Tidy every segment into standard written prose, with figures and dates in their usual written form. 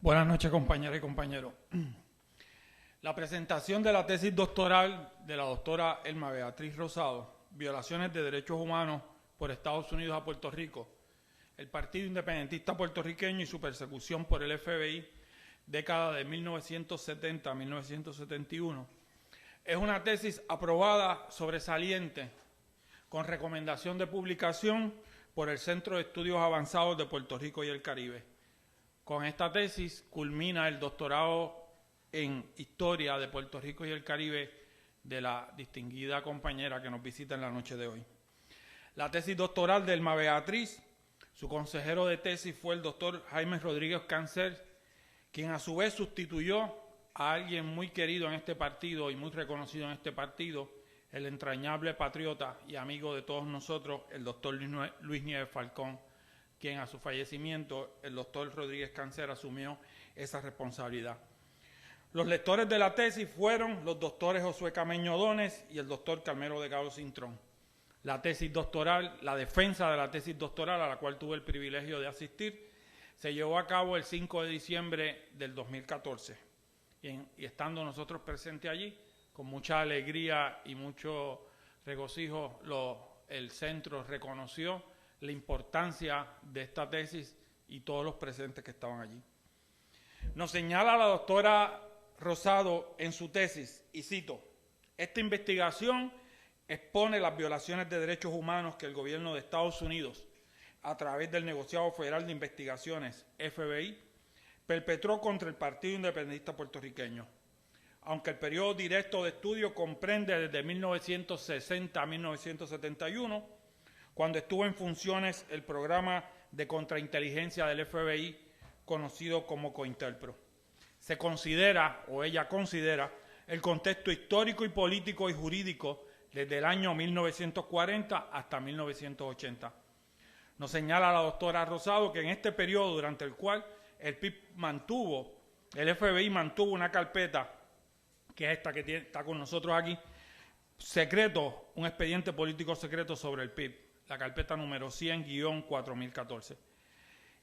Buenas noches, compañeras y compañeros. La presentación de la tesis doctoral de la doctora Elma Beatriz Rosado, Violaciones de Derechos Humanos por Estados Unidos a Puerto Rico, el Partido Independentista Puertorriqueño y su persecución por el FBI, década de 1970 a 1971, es una tesis aprobada sobresaliente con recomendación de publicación por el Centro de Estudios Avanzados de Puerto Rico y el Caribe. Con esta tesis culmina el doctorado en Historia de Puerto Rico y el Caribe de la distinguida compañera que nos visita en la noche de hoy. La tesis doctoral de Elma Beatriz, su consejero de tesis fue el doctor Jaime Rodríguez Cáncer, quien a su vez sustituyó a alguien muy querido en este partido y muy reconocido en este partido, el entrañable patriota y amigo de todos nosotros, el doctor Luis Nieves Falcón, quien a su fallecimiento el doctor Rodríguez Cáncer asumió esa responsabilidad. Los lectores de la tesis fueron los doctores Josué Cameño Dones y el doctor Carmelo Delgado Cintrón. La tesis doctoral, la defensa de la tesis doctoral, a la cual tuve el privilegio de asistir, se llevó a cabo el 5 de diciembre del 2014. Y estando nosotros presentes allí, con mucha alegría y mucho regocijo, el centro reconoció la importancia de esta tesis y todos los presentes que estaban allí. Nos señala la doctora Rosado en su tesis, y cito, esta investigación expone las violaciones de derechos humanos que el gobierno de Estados Unidos, a través del Negociado Federal de Investigaciones, FBI, perpetró contra el Partido Independentista Puertorriqueño. Aunque el periodo directo de estudio comprende desde 1960 a 1971, cuando estuvo en funciones el programa de contrainteligencia del FBI, conocido como COINTELPRO. Se considera, o ella considera, el contexto histórico y político y jurídico desde el año 1940 hasta 1980. Nos señala la doctora Rosado que en este periodo, durante el cual el FBI mantuvo una carpeta, que es esta que está con nosotros aquí, secreto, un expediente político secreto sobre el PIB. La carpeta número 100-4014.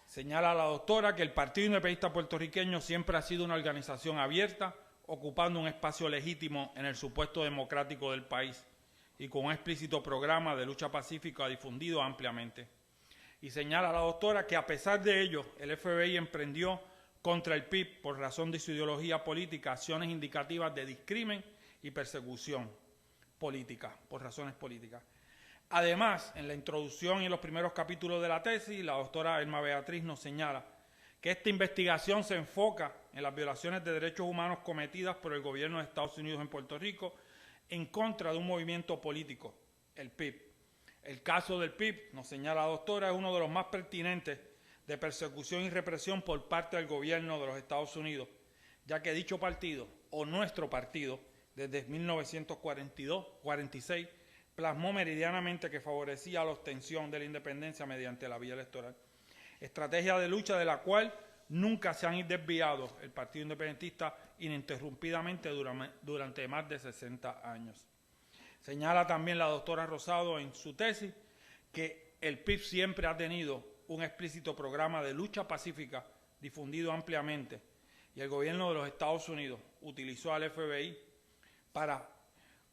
Señala la doctora que el Partido Independentista Puertorriqueño siempre ha sido una organización abierta, ocupando un espacio legítimo en el supuesto democrático del país y con un explícito programa de lucha pacífica difundido ampliamente. Y señala la doctora que a pesar de ello, el FBI emprendió contra el PIB por razón de su ideología política acciones indicativas de discrimen y persecución política, por razones políticas. Además, en la introducción y en los primeros capítulos de la tesis, la doctora Elma Beatriz nos señala que esta investigación se enfoca en las violaciones de derechos humanos cometidas por el gobierno de Estados Unidos en Puerto Rico en contra de un movimiento político, el PIB. El caso del PIB, nos señala la doctora, es uno de los más pertinentes de persecución y represión por parte del gobierno de los Estados Unidos, ya que dicho partido, o nuestro partido, desde 1942-46, plasmó meridianamente que favorecía la obtención de la independencia mediante la vía electoral. Estrategia de lucha de la cual nunca se han desviado el Partido Independentista ininterrumpidamente durante más de 60 años. Señala también la doctora Rosado en su tesis que el PIB siempre ha tenido un explícito programa de lucha pacífica difundido ampliamente y el gobierno de los Estados Unidos utilizó al FBI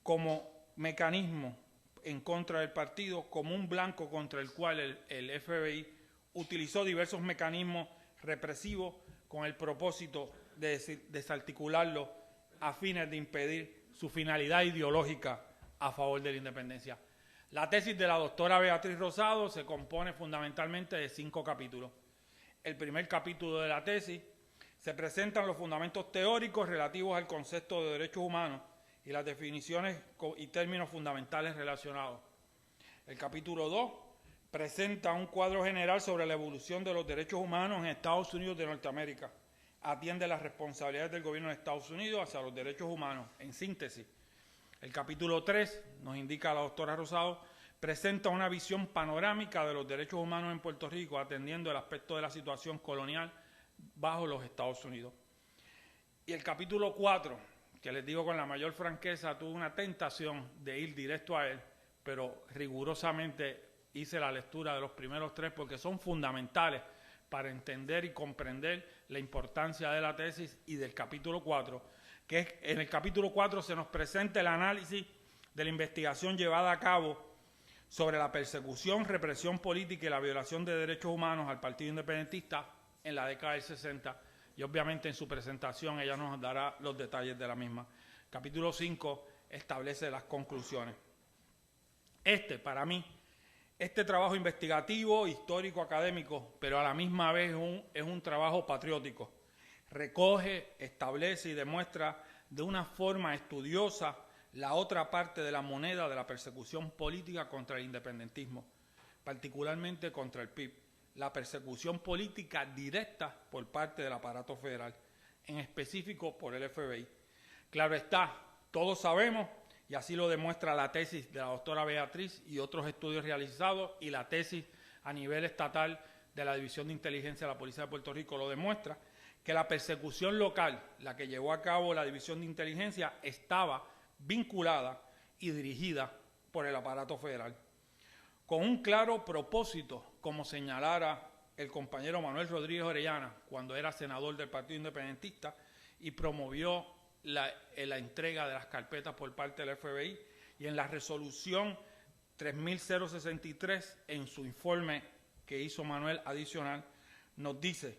como mecanismo en contra del partido, como un blanco contra el cual el FBI utilizó diversos mecanismos represivos con el propósito de desarticularlo a fines de impedir su finalidad ideológica a favor de la independencia. La tesis de la doctora Beatriz Rosado se compone fundamentalmente de 5 capítulos. El primer capítulo de la tesis se presentan los fundamentos teóricos relativos al concepto de derechos humanos y las definiciones y términos fundamentales relacionados. El capítulo 2 presenta un cuadro general sobre la evolución de los derechos humanos en Estados Unidos de Norteamérica. Atiende las responsabilidades del gobierno de Estados Unidos hacia los derechos humanos, en síntesis. El capítulo 3, nos indica la doctora Rosado, presenta una visión panorámica de los derechos humanos en Puerto Rico, atendiendo el aspecto de la situación colonial bajo los Estados Unidos. Y el capítulo 4, que les digo con la mayor franqueza, tuve una tentación de ir directo a él, pero rigurosamente hice la lectura de los primeros 3 porque son fundamentales para entender y comprender la importancia de la tesis y del capítulo 4, que es, en el capítulo 4 se nos presenta el análisis de la investigación llevada a cabo sobre la persecución, represión política y la violación de derechos humanos al Partido Independentista en la década del 60, y obviamente en su presentación ella nos dará los detalles de la misma. Capítulo 5 establece las conclusiones. Para mí, este trabajo investigativo, histórico, académico, pero a la misma vez es un trabajo patriótico. Recoge, establece y demuestra de una forma estudiosa la otra parte de la moneda de la persecución política contra el independentismo, particularmente contra el PIB, la persecución política directa por parte del aparato federal, en específico por el FBI. Claro está, todos sabemos, y así lo demuestra la tesis de la doctora Beatriz y otros estudios realizados, y la tesis a nivel estatal de la División de Inteligencia de la Policía de Puerto Rico lo demuestra, que la persecución local, la que llevó a cabo la División de Inteligencia, estaba vinculada y dirigida por el aparato federal, con un claro propósito, como señalara el compañero Manuel Rodríguez Orellana cuando era senador del Partido Independentista y promovió la entrega de las carpetas por parte del FBI, y en la resolución 3063, en su informe que hizo Manuel adicional, nos dice: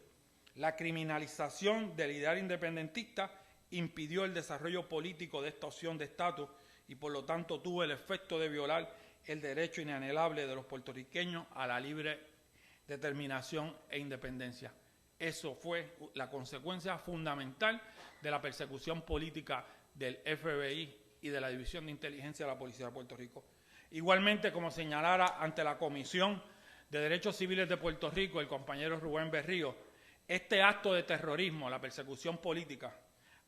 la criminalización del ideal independentista impidió el desarrollo político de esta opción de estatus y por lo tanto tuvo el efecto de violar el derecho inalienable de los puertorriqueños a la libre determinación e independencia. Eso fue la consecuencia fundamental de la persecución política del FBI y de la División de Inteligencia de la Policía de Puerto Rico. Igualmente, como señalara ante la Comisión de Derechos Civiles de Puerto Rico el compañero Rubén Berrío, este acto de terrorismo, la persecución política,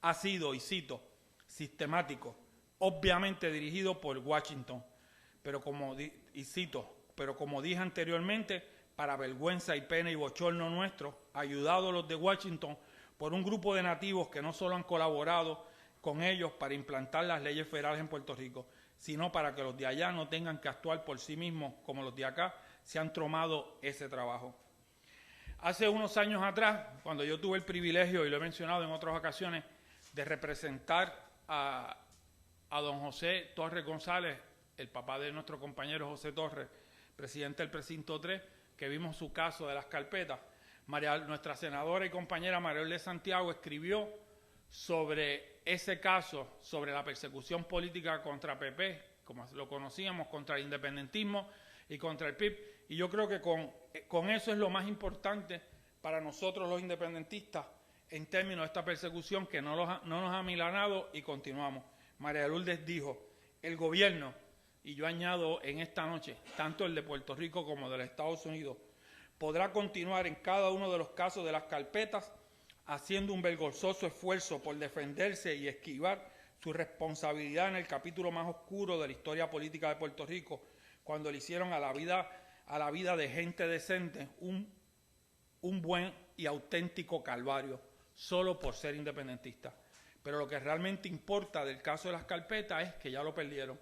ha sido, y cito, sistemático, obviamente dirigido por Washington, pero como dije anteriormente, para vergüenza y pena y bochorno nuestro, ayudados los de Washington por un grupo de nativos que no solo han colaborado con ellos para implantar las leyes federales en Puerto Rico, sino para que los de allá no tengan que actuar por sí mismos como los de acá se han tomado ese trabajo. Hace unos años atrás, cuando yo tuve el privilegio, y lo he mencionado en otras ocasiones, de representar a don José Torres González, el papá de nuestro compañero José Torres, presidente del precinto 3, que vimos su caso de las carpetas, nuestra senadora y compañera María Lourdes Santiago escribió sobre ese caso, sobre la persecución política contra PP, como lo conocíamos, contra el independentismo y contra el PIB, y yo creo que con eso es lo más importante para nosotros los independentistas en términos de esta persecución que no nos ha milanado y continuamos. María Lourdes dijo: el gobierno, y yo añado en esta noche, tanto el de Puerto Rico como de los Estados Unidos, podrá continuar en cada uno de los casos de las carpetas haciendo un vergonzoso esfuerzo por defenderse y esquivar su responsabilidad en el capítulo más oscuro de la historia política de Puerto Rico, cuando le hicieron a la vida de gente decente un buen y auténtico calvario, solo por ser independentista. Pero lo que realmente importa del caso de las carpetas es que ya lo perdieron,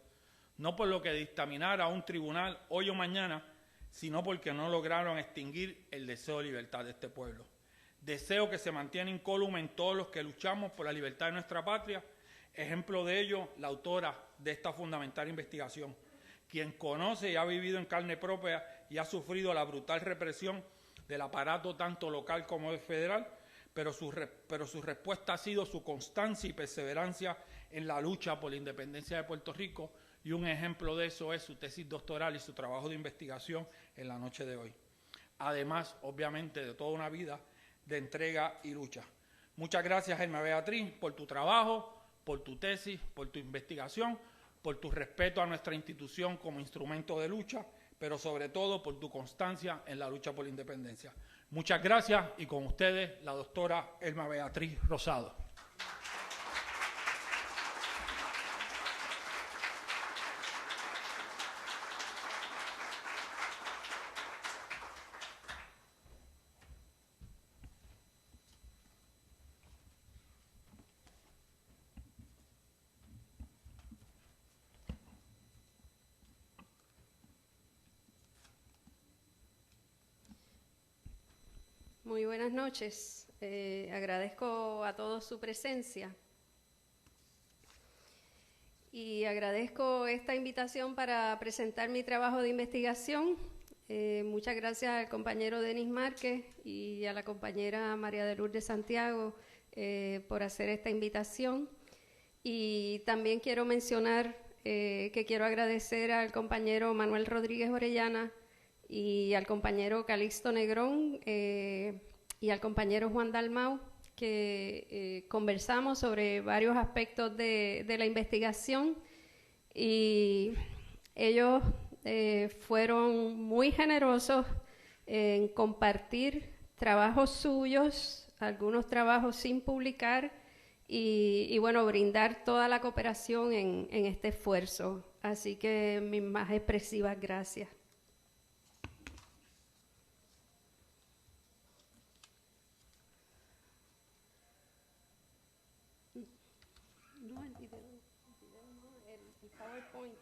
no por lo que dictaminara un tribunal hoy o mañana, sino porque no lograron extinguir el deseo de libertad de este pueblo. Deseo que se mantiene incólume en todos los que luchamos por la libertad de nuestra patria. Ejemplo de ello, la autora de esta fundamental investigación, quien conoce y ha vivido en carne propia y ha sufrido la brutal represión del aparato tanto local como federal, pero su respuesta ha sido su constancia y perseverancia en la lucha por la independencia de Puerto Rico, y un ejemplo de eso es su tesis doctoral y su trabajo de investigación en la noche de hoy. Además, obviamente, de toda una vida de entrega y lucha. Muchas gracias, Elma Beatriz, por tu trabajo, por tu tesis, por tu investigación, por tu respeto a nuestra institución como instrumento de lucha, pero sobre todo por tu constancia en la lucha por la independencia. Muchas gracias, y con ustedes la doctora Elma Beatriz Rosado. Muy buenas noches. Agradezco a todos su presencia y agradezco esta invitación para presentar mi trabajo de investigación. Muchas gracias al compañero Denis Márquez y a la compañera María de Lourdes Santiago por hacer esta invitación. Y también quiero mencionar que quiero agradecer al compañero Manuel Rodríguez Orellana y al compañero Calixto Negrón y al compañero Juan Dalmau, que conversamos sobre varios aspectos de la investigación, y ellos fueron muy generosos en compartir trabajos suyos, algunos trabajos sin publicar, y bueno, brindar toda la cooperación en este esfuerzo. Así que mis más expresivas gracias. No, el video no, el PowerPoint.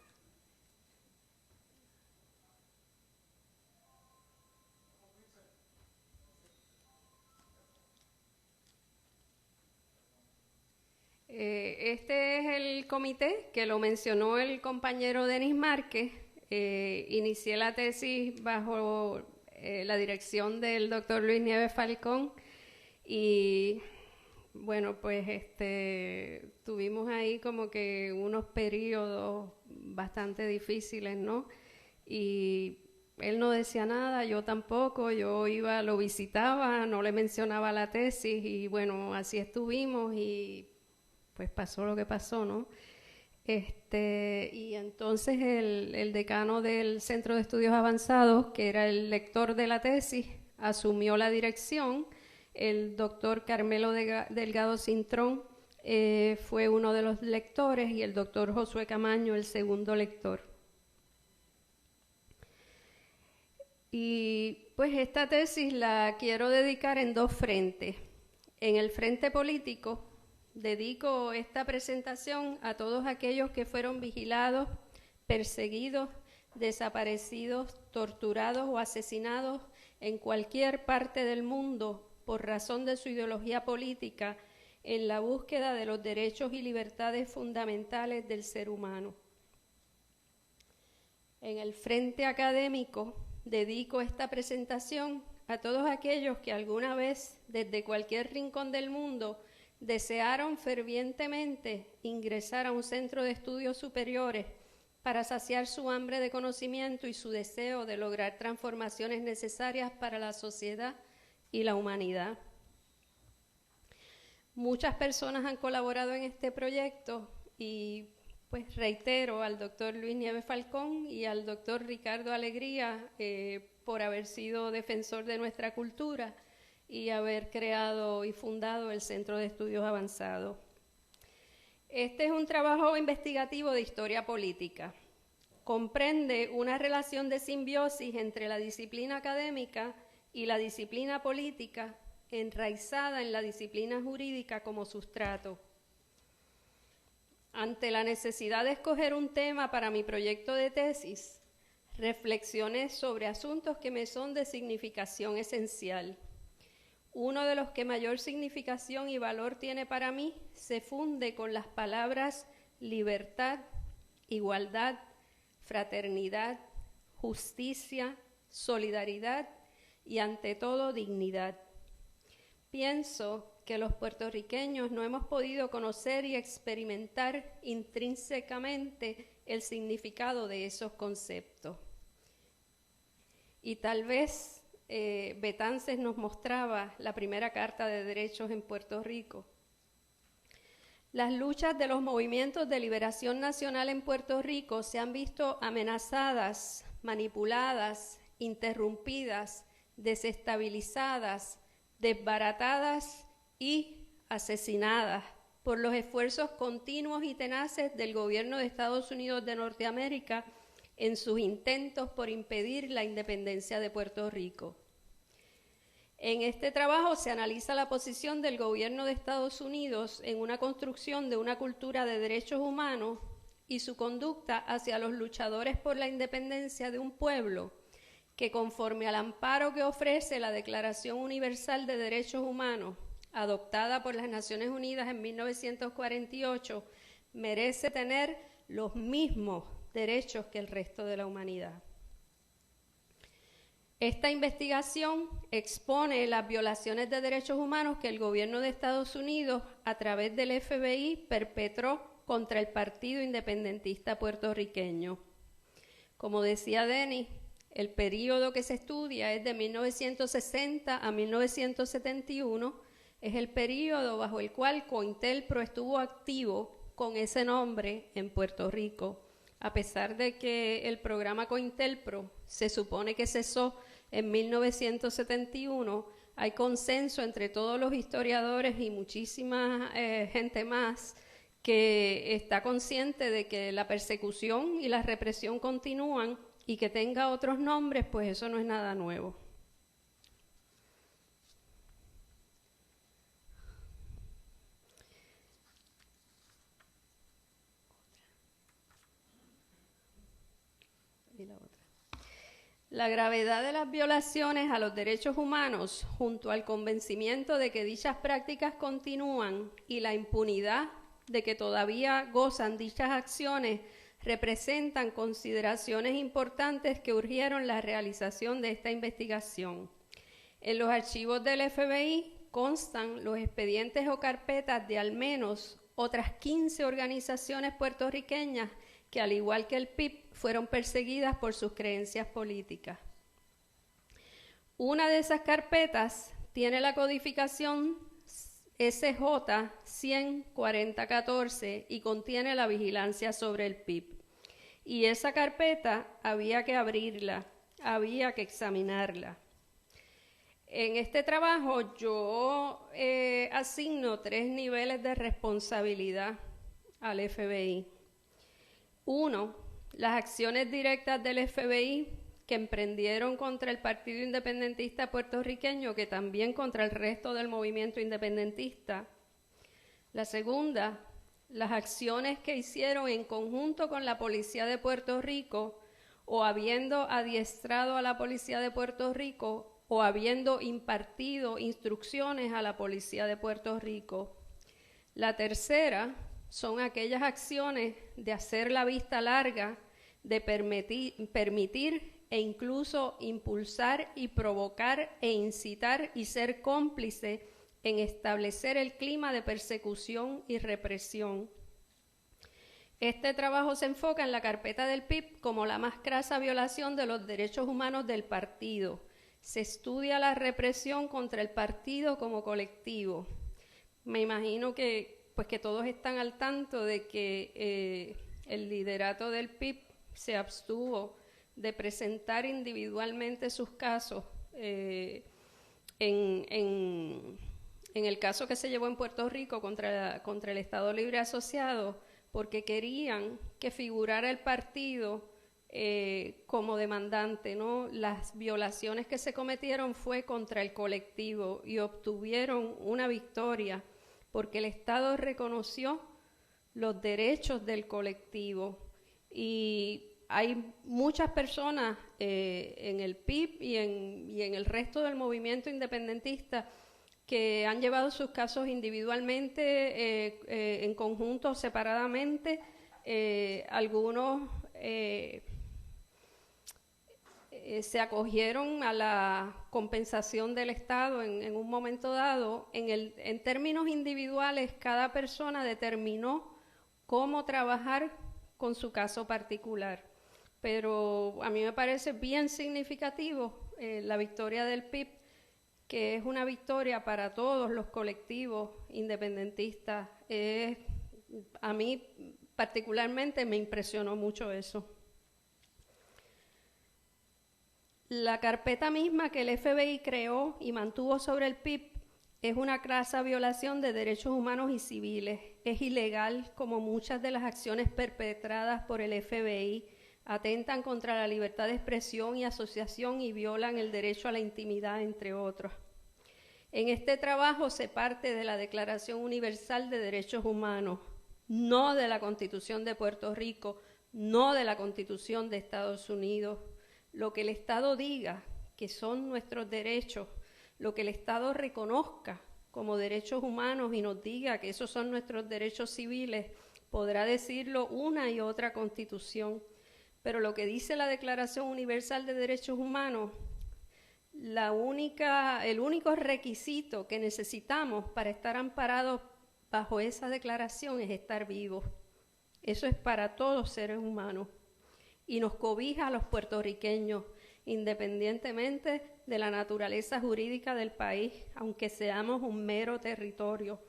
Este es el comité que lo mencionó el compañero Denis Márquez. Inicié la tesis bajo la dirección del doctor Luis Nieves Falcón y bueno, pues tuvimos ahí como que unos periodos bastante difíciles, ¿no? Y él no decía nada, yo tampoco, yo iba, lo visitaba, no le mencionaba la tesis y bueno, así estuvimos y pues pasó lo que pasó, ¿no? Y entonces el decano del Centro de Estudios Avanzados, que era el lector de la tesis, asumió la dirección. El doctor Carmelo Delgado Cintrón fue uno de los lectores y el doctor Josué Camaño el segundo lector. Y pues esta tesis la quiero dedicar en dos frentes. En el frente político, dedico esta presentación a todos aquellos que fueron vigilados, perseguidos, desaparecidos, torturados o asesinados en cualquier parte del mundo por razón de su ideología política en la búsqueda de los derechos y libertades fundamentales del ser humano. En el frente académico, dedico esta presentación a todos aquellos que alguna vez, desde cualquier rincón del mundo, desearon fervientemente ingresar a un centro de estudios superiores para saciar su hambre de conocimiento y su deseo de lograr transformaciones necesarias para la sociedad y la humanidad. Muchas personas han colaborado en este proyecto y pues reitero al doctor Luis Nieves Falcón y al doctor Ricardo Alegría por haber sido defensor de nuestra cultura y haber creado y fundado el Centro de Estudios Avanzados. Este es un trabajo investigativo de historia política. Comprende una relación de simbiosis entre la disciplina académica y la disciplina política, enraizada en la disciplina jurídica como sustrato. Ante la necesidad de escoger un tema para mi proyecto de tesis, reflexioné sobre asuntos que me son de significación esencial. Uno de los que mayor significación y valor tiene para mí se funde con las palabras libertad, igualdad, fraternidad, justicia, solidaridad y ante todo dignidad. Pienso que los puertorriqueños no hemos podido conocer y experimentar intrínsecamente el significado de esos conceptos. Y tal vez Betances nos mostraba la primera Carta de Derechos en Puerto Rico. Las luchas de los movimientos de liberación nacional en Puerto Rico se han visto amenazadas, manipuladas, interrumpidas, desestabilizadas, desbaratadas y asesinadas por los esfuerzos continuos y tenaces del gobierno de Estados Unidos de Norteamérica en sus intentos por impedir la independencia de Puerto Rico. En este trabajo se analiza la posición del gobierno de Estados Unidos en una construcción de una cultura de derechos humanos y su conducta hacia los luchadores por la independencia de un pueblo que conforme al amparo que ofrece la Declaración Universal de Derechos Humanos, adoptada por las Naciones Unidas en 1948, merece tener los mismos derechos que el resto de la humanidad. Esta investigación expone las violaciones de derechos humanos que el gobierno de Estados Unidos, a través del FBI, perpetró contra el Partido Independentista Puertorriqueño. Como decía Denis, el período que se estudia es de 1960 a 1971, es el período bajo el cual COINTELPRO estuvo activo con ese nombre en Puerto Rico, a pesar de que el programa COINTELPRO se supone que cesó en 1971, hay consenso entre todos los historiadores y muchísima gente más que está consciente de que la persecución y la represión continúan, y que tenga otros nombres, pues eso no es nada nuevo. La gravedad de las violaciones a los derechos humanos, junto al convencimiento de que dichas prácticas continúan y la impunidad de que todavía gozan dichas acciones, representan consideraciones importantes que urgieron la realización de esta investigación. En los archivos del FBI constan los expedientes o carpetas de al menos otras 15 organizaciones puertorriqueñas que, al igual que el PIB, fueron perseguidas por sus creencias políticas. Una de esas carpetas tiene la codificación SJ 100-4014 y contiene la vigilancia sobre el PIB. Y esa carpeta había que abrirla, había que examinarla. En este trabajo yo asigno 3 niveles de responsabilidad al FBI. 1, las acciones directas del FBI que emprendieron contra el Partido Independentista Puertorriqueño, que también contra el resto del movimiento independentista. La segunda, las acciones que hicieron en conjunto con la Policía de Puerto Rico, o habiendo adiestrado a la Policía de Puerto Rico, o habiendo impartido instrucciones a la Policía de Puerto Rico. La tercera son aquellas acciones de hacer la vista larga, de permitir e incluso impulsar y provocar e incitar y ser cómplice en establecer el clima de persecución y represión. Este trabajo se enfoca en la carpeta del PIB como la más crasa violación de los derechos humanos del partido. Se estudia la represión contra el partido como colectivo. Me imagino que todos están al tanto de que el liderato del PIB se abstuvo de presentar individualmente sus casos. En el caso que se llevó en Puerto Rico contra el Estado Libre Asociado, porque querían que figurara el partido como demandante, ¿no? Las violaciones que se cometieron fue contra el colectivo y obtuvieron una victoria, porque el Estado reconoció los derechos del colectivo. Y hay muchas personas en el PIB y en el resto del movimiento independentista que han llevado sus casos individualmente, en conjunto, separadamente. Algunos se acogieron a la compensación del Estado en un momento dado. En términos individuales, cada persona determinó cómo trabajar con su caso particular. Pero a mí me parece bien significativo la victoria del PIB, que es una victoria para todos los colectivos independentistas. A mí particularmente me impresionó mucho eso. La carpeta misma que el FBI creó y mantuvo sobre el PIB es una crasa violación de derechos humanos y civiles. Es ilegal, como muchas de las acciones perpetradas por el FBI. Atentan contra la libertad de expresión y asociación y violan el derecho a la intimidad, entre otros. En este trabajo se parte de la Declaración Universal de Derechos Humanos, no de la Constitución de Puerto Rico, no de la Constitución de Estados Unidos. lo que el Estado diga que son nuestros derechos, lo que el Estado reconozca como derechos humanos y nos diga que esos son nuestros derechos civiles, podrá decirlo una y otra constitución. Pero lo que dice la Declaración Universal de Derechos Humanos, el único requisito que necesitamos para estar amparados bajo esa declaración es estar vivos. Eso es para todos seres humanos y nos cobija a los puertorriqueños, independientemente de la naturaleza jurídica del país, aunque seamos un mero territorio.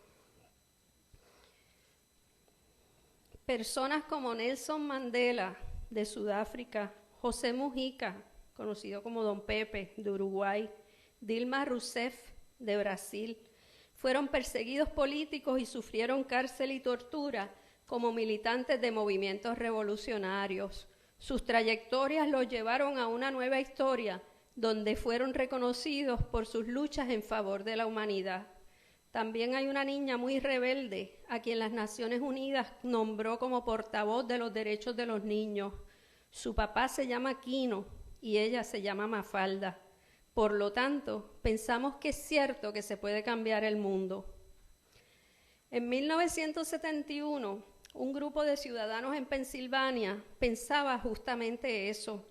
Personas como Nelson Mandela, de Sudáfrica, José Mujica, conocido como Don Pepe, de Uruguay, Dilma Rousseff, de Brasil, fueron perseguidos políticos y sufrieron cárcel y tortura como militantes de movimientos revolucionarios. Sus trayectorias los llevaron a una nueva historia donde fueron reconocidos por sus luchas en favor de la humanidad. También hay una niña muy rebelde a quien las Naciones Unidas nombró como portavoz de los derechos de los niños. Su papá se llama Quino y ella se llama Mafalda. Por lo tanto, pensamos que es cierto que se puede cambiar el mundo. En 1971, un grupo de ciudadanos en Pensilvania pensaba justamente eso,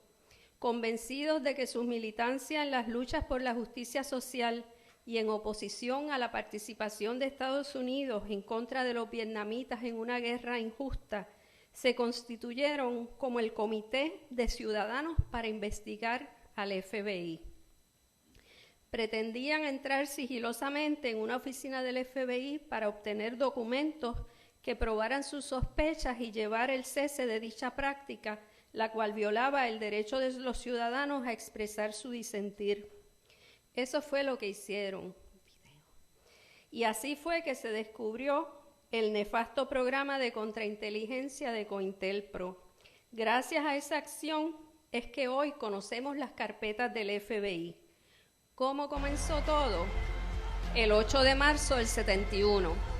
convencidos de que su militancia en las luchas por la justicia social y en oposición a la participación de Estados Unidos en contra de los vietnamitas en una guerra injusta, se constituyeron como el Comité de Ciudadanos para investigar al FBI. Pretendían entrar sigilosamente en una oficina del FBI para obtener documentos que probaran sus sospechas y llevar el cese de dicha práctica, la cual violaba el derecho de los ciudadanos a expresar su disentir. Eso fue lo que hicieron. Y así fue que se descubrió el nefasto programa de contrainteligencia de COINTELPRO. Gracias a esa acción es que hoy conocemos las carpetas del FBI. ¿Cómo comenzó todo? El 8 de marzo del 71.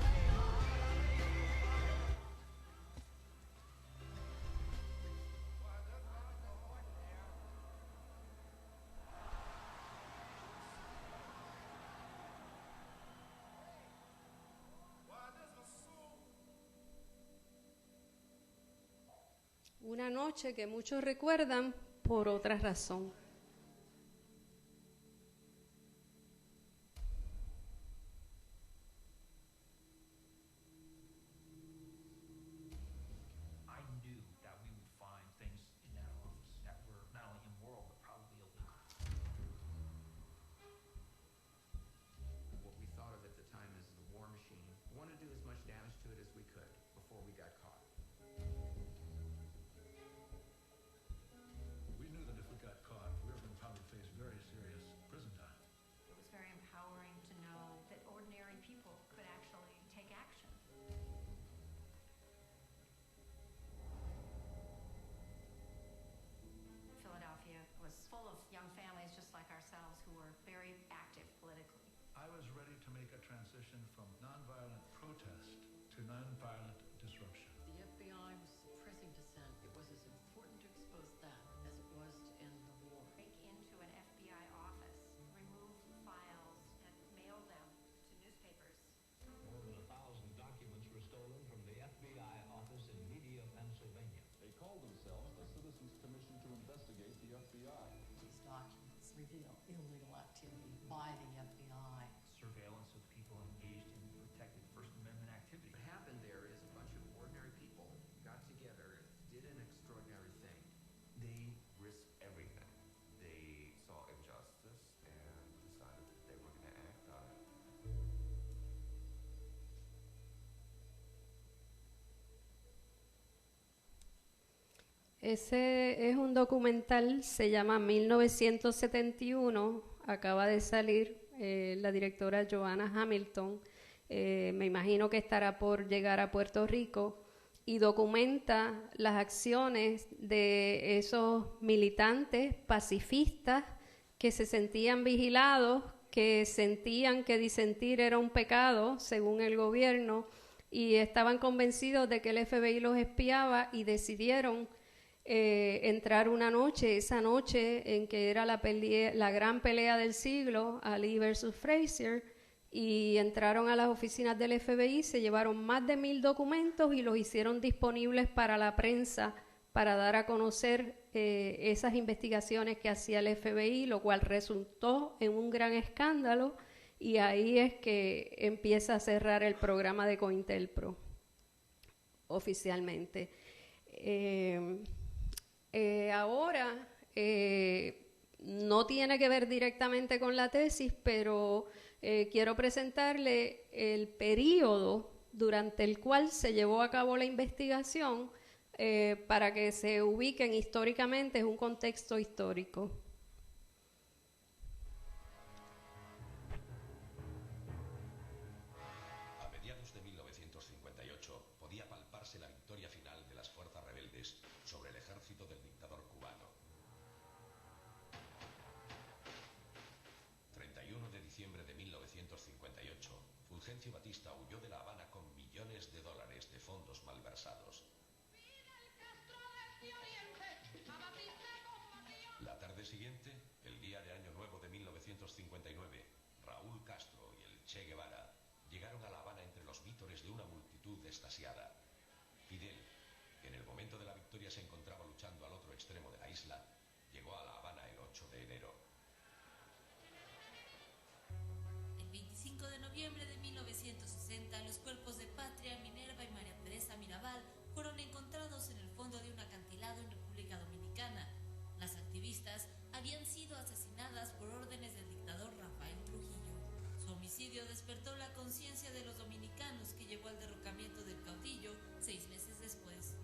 Una noche que muchos recuerdan por otra razón. Full of young families just like ourselves who were very active politically. I was ready to make a transition from nonviolent protest to nonviolent disruption. The FBI was suppressing dissent. It was as important to expose that as it was to end the war. Break into an FBI office, remove files, and mail them to newspapers. More than 1,000 documents were stolen from the FBI office in Media, Pennsylvania. They called themselves the Citizens Commission to investigate the FBI. These documents reveal illegal activity by the FBI. Surveillance of people engaged in protected First Amendment activity. What happened there is a bunch of ordinary people got together and did an extraordinary thing. They risked everything. They saw injustice and decided that they were going to act on it. Ese es un documental, se llama 1971, acaba de salir, la directora Joanna Hamilton, me imagino que estará por llegar a Puerto Rico, y documenta las acciones de esos militantes pacifistas que se sentían vigilados, que sentían que disentir era un pecado, según el gobierno, y estaban convencidos de que el FBI los espiaba y decidieron entrar una noche, esa noche en que era la gran pelea del siglo, Ali versus Frazier, y entraron a las oficinas del FBI, se llevaron más de 1,000 documentos y los hicieron disponibles para la prensa para dar a conocer esas investigaciones que hacía el FBI, lo cual resultó en un gran escándalo, y ahí es que empieza a cerrar el programa de COINTELPRO oficialmente. Ahora no tiene que ver directamente con la tesis, pero quiero presentarle el período durante el cual se llevó a cabo la investigación para que se ubiquen históricamente, es un contexto histórico. A mediados de 1958 podía palparse la victoria final de las fuerzas rebeldes sobre el ejército del dictador cubano. 31 de diciembre de 1958, Fulgencio Batista huyó de La Habana con millones de dólares de fondos malversados. La tarde siguiente, el día de Año Nuevo de 1959, Raúl Castro y el Che Guevara llegaron a La Habana entre los vítores de una multitud extasiada. Fidel, que en el momento de la victoria se encontraba luchando al otro extremo de la isla, llegó a La Habana el 8 de enero. El 25 de noviembre de 1960, los cuerpos de Patria, Minerva y María Teresa Mirabal fueron encontrados en el fondo de un acantilado en República Dominicana. Las activistas habían sido asesinadas por órdenes del dictador Rafael Trujillo. Su homicidio despertó la conciencia de los dominicanos, que llevó al derrocamiento del caudillo 6 meses después.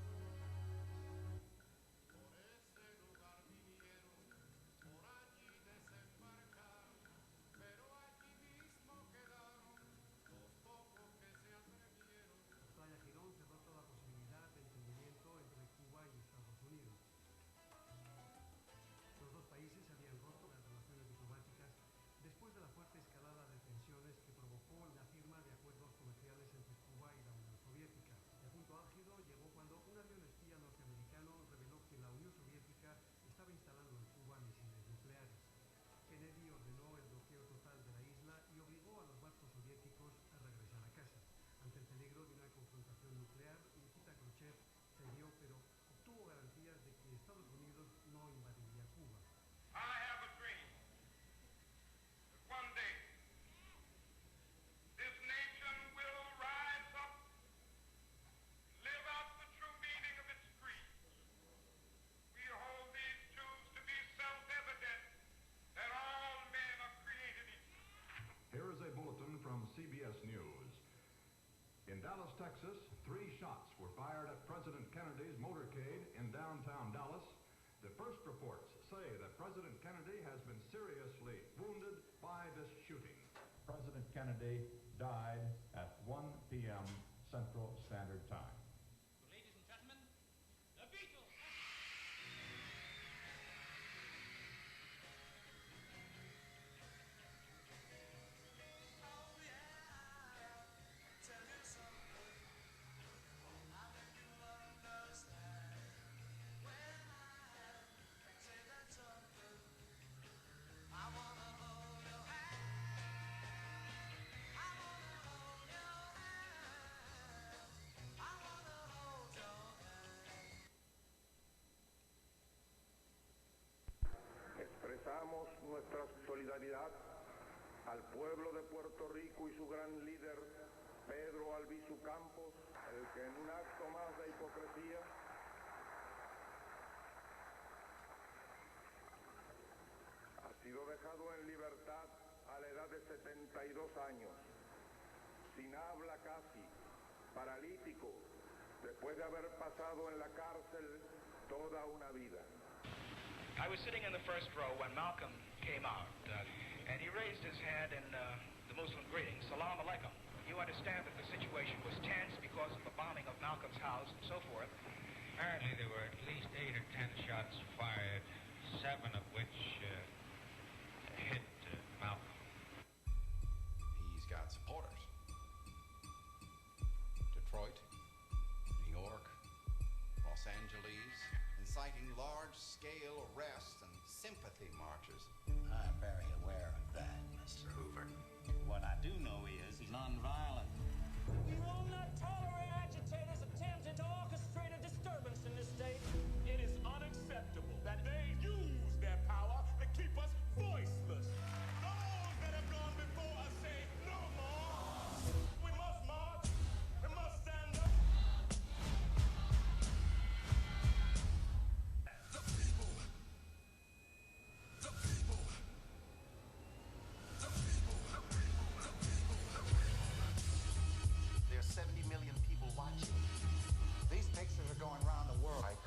CBS News. In Dallas, Texas, 3 shots were fired at President Kennedy's motorcade in downtown Dallas. The first reports say that President Kennedy has been seriously wounded by this shooting. President Kennedy died at 1 p.m. Central Standard Time. Ladies and gentlemen, the Beatles! Expresamos nuestra solidaridad al pueblo de Puerto Rico y su gran líder, Pedro Albizu Campos, el que en un acto más de hipocresía ha sido dejado en libertad a la edad de 72 años, sin habla casi, paralítico, después de haber pasado en la cárcel toda una vida. I was sitting in the first row when Malcolm came out, and he raised his hand in the Muslim greeting, Salam Alaikum. You understand that the situation was tense because of the bombing of Malcolm's house and so forth. Apparently there were at least 8 or 10 shots fired, 7 of which hit Malcolm. He's got supporters. Detroit, New York, Los Angeles, inciting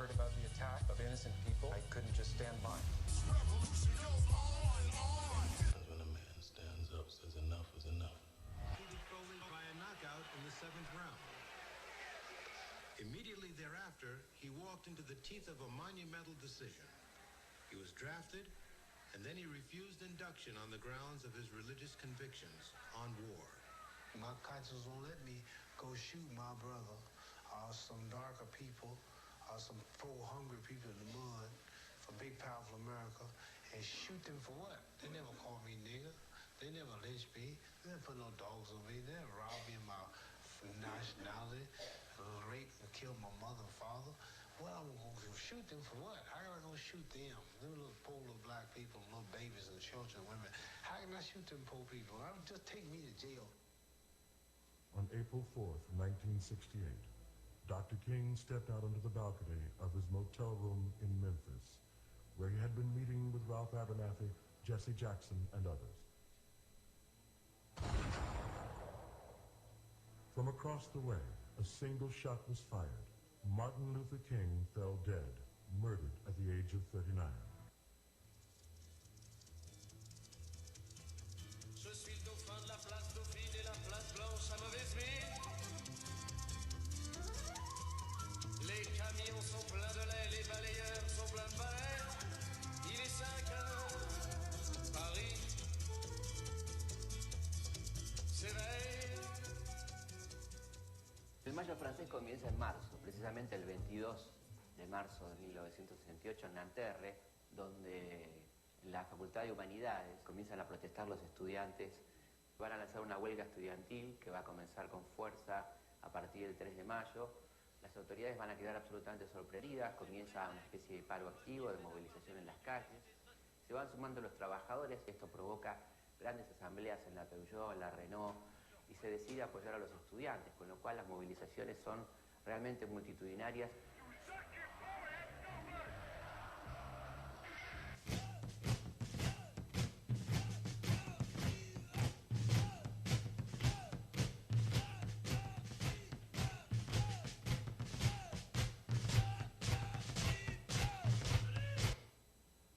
heard about the attack of innocent people, I couldn't just stand by. When a man stands up, says enough is enough. By a knockout in the 7th round. Immediately thereafter, he walked into the teeth of a monumental decision. He was drafted, and then he refused induction on the grounds of his religious convictions on war. My conscience won't let me go shoot my brother or some darker people or some poor hungry people in the mud for big powerful America and shoot them for what? They never called me nigger. They never lynched me. They never put no dogs on me. They never robbed me of my nationality, raped and killed my mother and father. Well, I'm going to shoot them for what? How am I going to shoot them? Them little poor little black people, little babies and children and women. How can I shoot them poor people? Just take me to jail. On April 4th, 1968, Dr. King stepped out onto the balcony of his motel room in Memphis, where he had been meeting with Ralph Abernathy, Jesse Jackson, and others. From across the way, a single shot was fired. Martin Luther King fell dead, murdered at the age of 39. Je suis le dauphin de la place Dauphine et la place Blanche à mauvaise mine. Les camions sont pleins de lait, les balayeurs sont pleins de balais. Il est 5 heures, Paris s'éveille. El Mayo francés comienza en marzo, precisamente el 22 de marzo de 1968 en Nanterre, donde en la Facultad de Humanidades comienzan a protestar los estudiantes. Van a lanzar una huelga estudiantil que va a comenzar con fuerza a partir del 3 de mayo. Las autoridades van a quedar absolutamente sorprendidas, comienza una especie de paro activo, de movilización en las calles. Se van sumando los trabajadores, esto provoca grandes asambleas en la Peugeot, en la Renault, y se decide apoyar a los estudiantes, con lo cual las movilizaciones son realmente multitudinarias.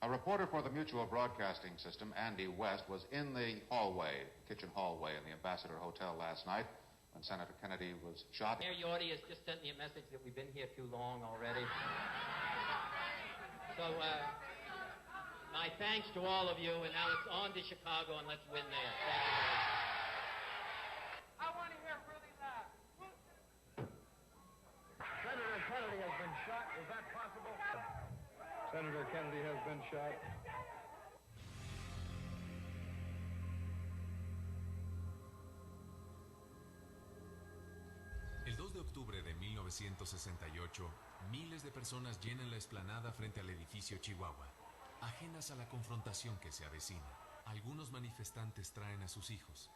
A reporter for the Mutual Broadcasting System, Andy West, was in the hallway, kitchen hallway in the Ambassador Hotel last night when Senator Kennedy was shot. Mayor Yorty has just sent me a message that we've been here too long already. So, my thanks to all of you, and now it's on to Chicago, and let's win there. Thank you very much. I want to hear really loud. Senator Kennedy has been shot. Is that possible? Senator Kennedy has been shot. El 2 de octubre de 1968, miles de personas llenan la explanada frente al edificio Chihuahua, ajenas a la confrontación que se avecina. Algunos manifestantes traen a sus hijos,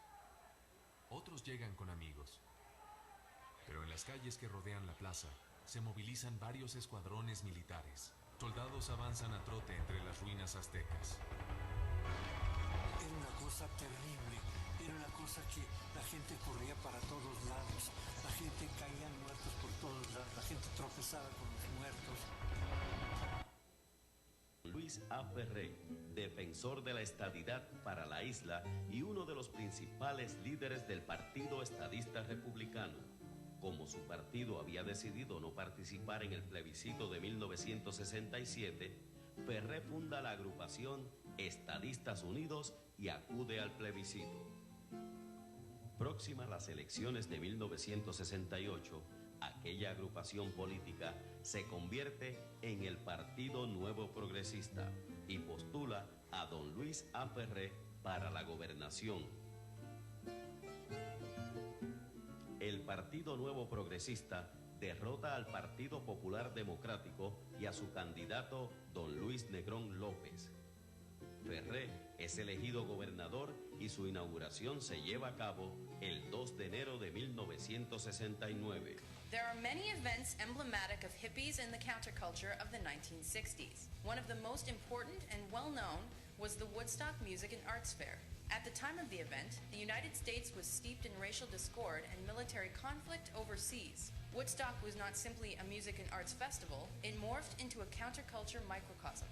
otros llegan con amigos. Pero en las calles que rodean la plaza, se movilizan varios escuadrones militares. Soldados avanzan a trote entre las ruinas aztecas. Era una cosa terrible, era una cosa que la gente corría para todos lados, la gente caía muertos por todos lados, la gente tropezaba con los muertos. Luis A. Ferré, defensor de la estadidad para la isla y uno de los principales líderes del Partido Estadista Republicano. Como su partido había decidido no participar en el plebiscito de 1967, Ferré funda la agrupación Estadistas Unidos y acude al plebiscito. Próxima a las elecciones de 1968, aquella agrupación política se convierte en el Partido Nuevo Progresista y postula a don Luis A. Ferré para la gobernación. El Partido Nuevo Progresista derrota al Partido Popular Democrático y a su candidato, don Luis Negrón López. Ferré es elegido gobernador y su inauguración se lleva a cabo el 2 de enero de 1969. There are many events emblematic of hippies and the counterculture of the 1960s. One of the most important and well-known was the Woodstock Music and Arts Fair. At the time of the event, the United States was steeped in racial discord and military conflict overseas. Woodstock was not simply a music and arts festival, it morphed into a counterculture microcosm.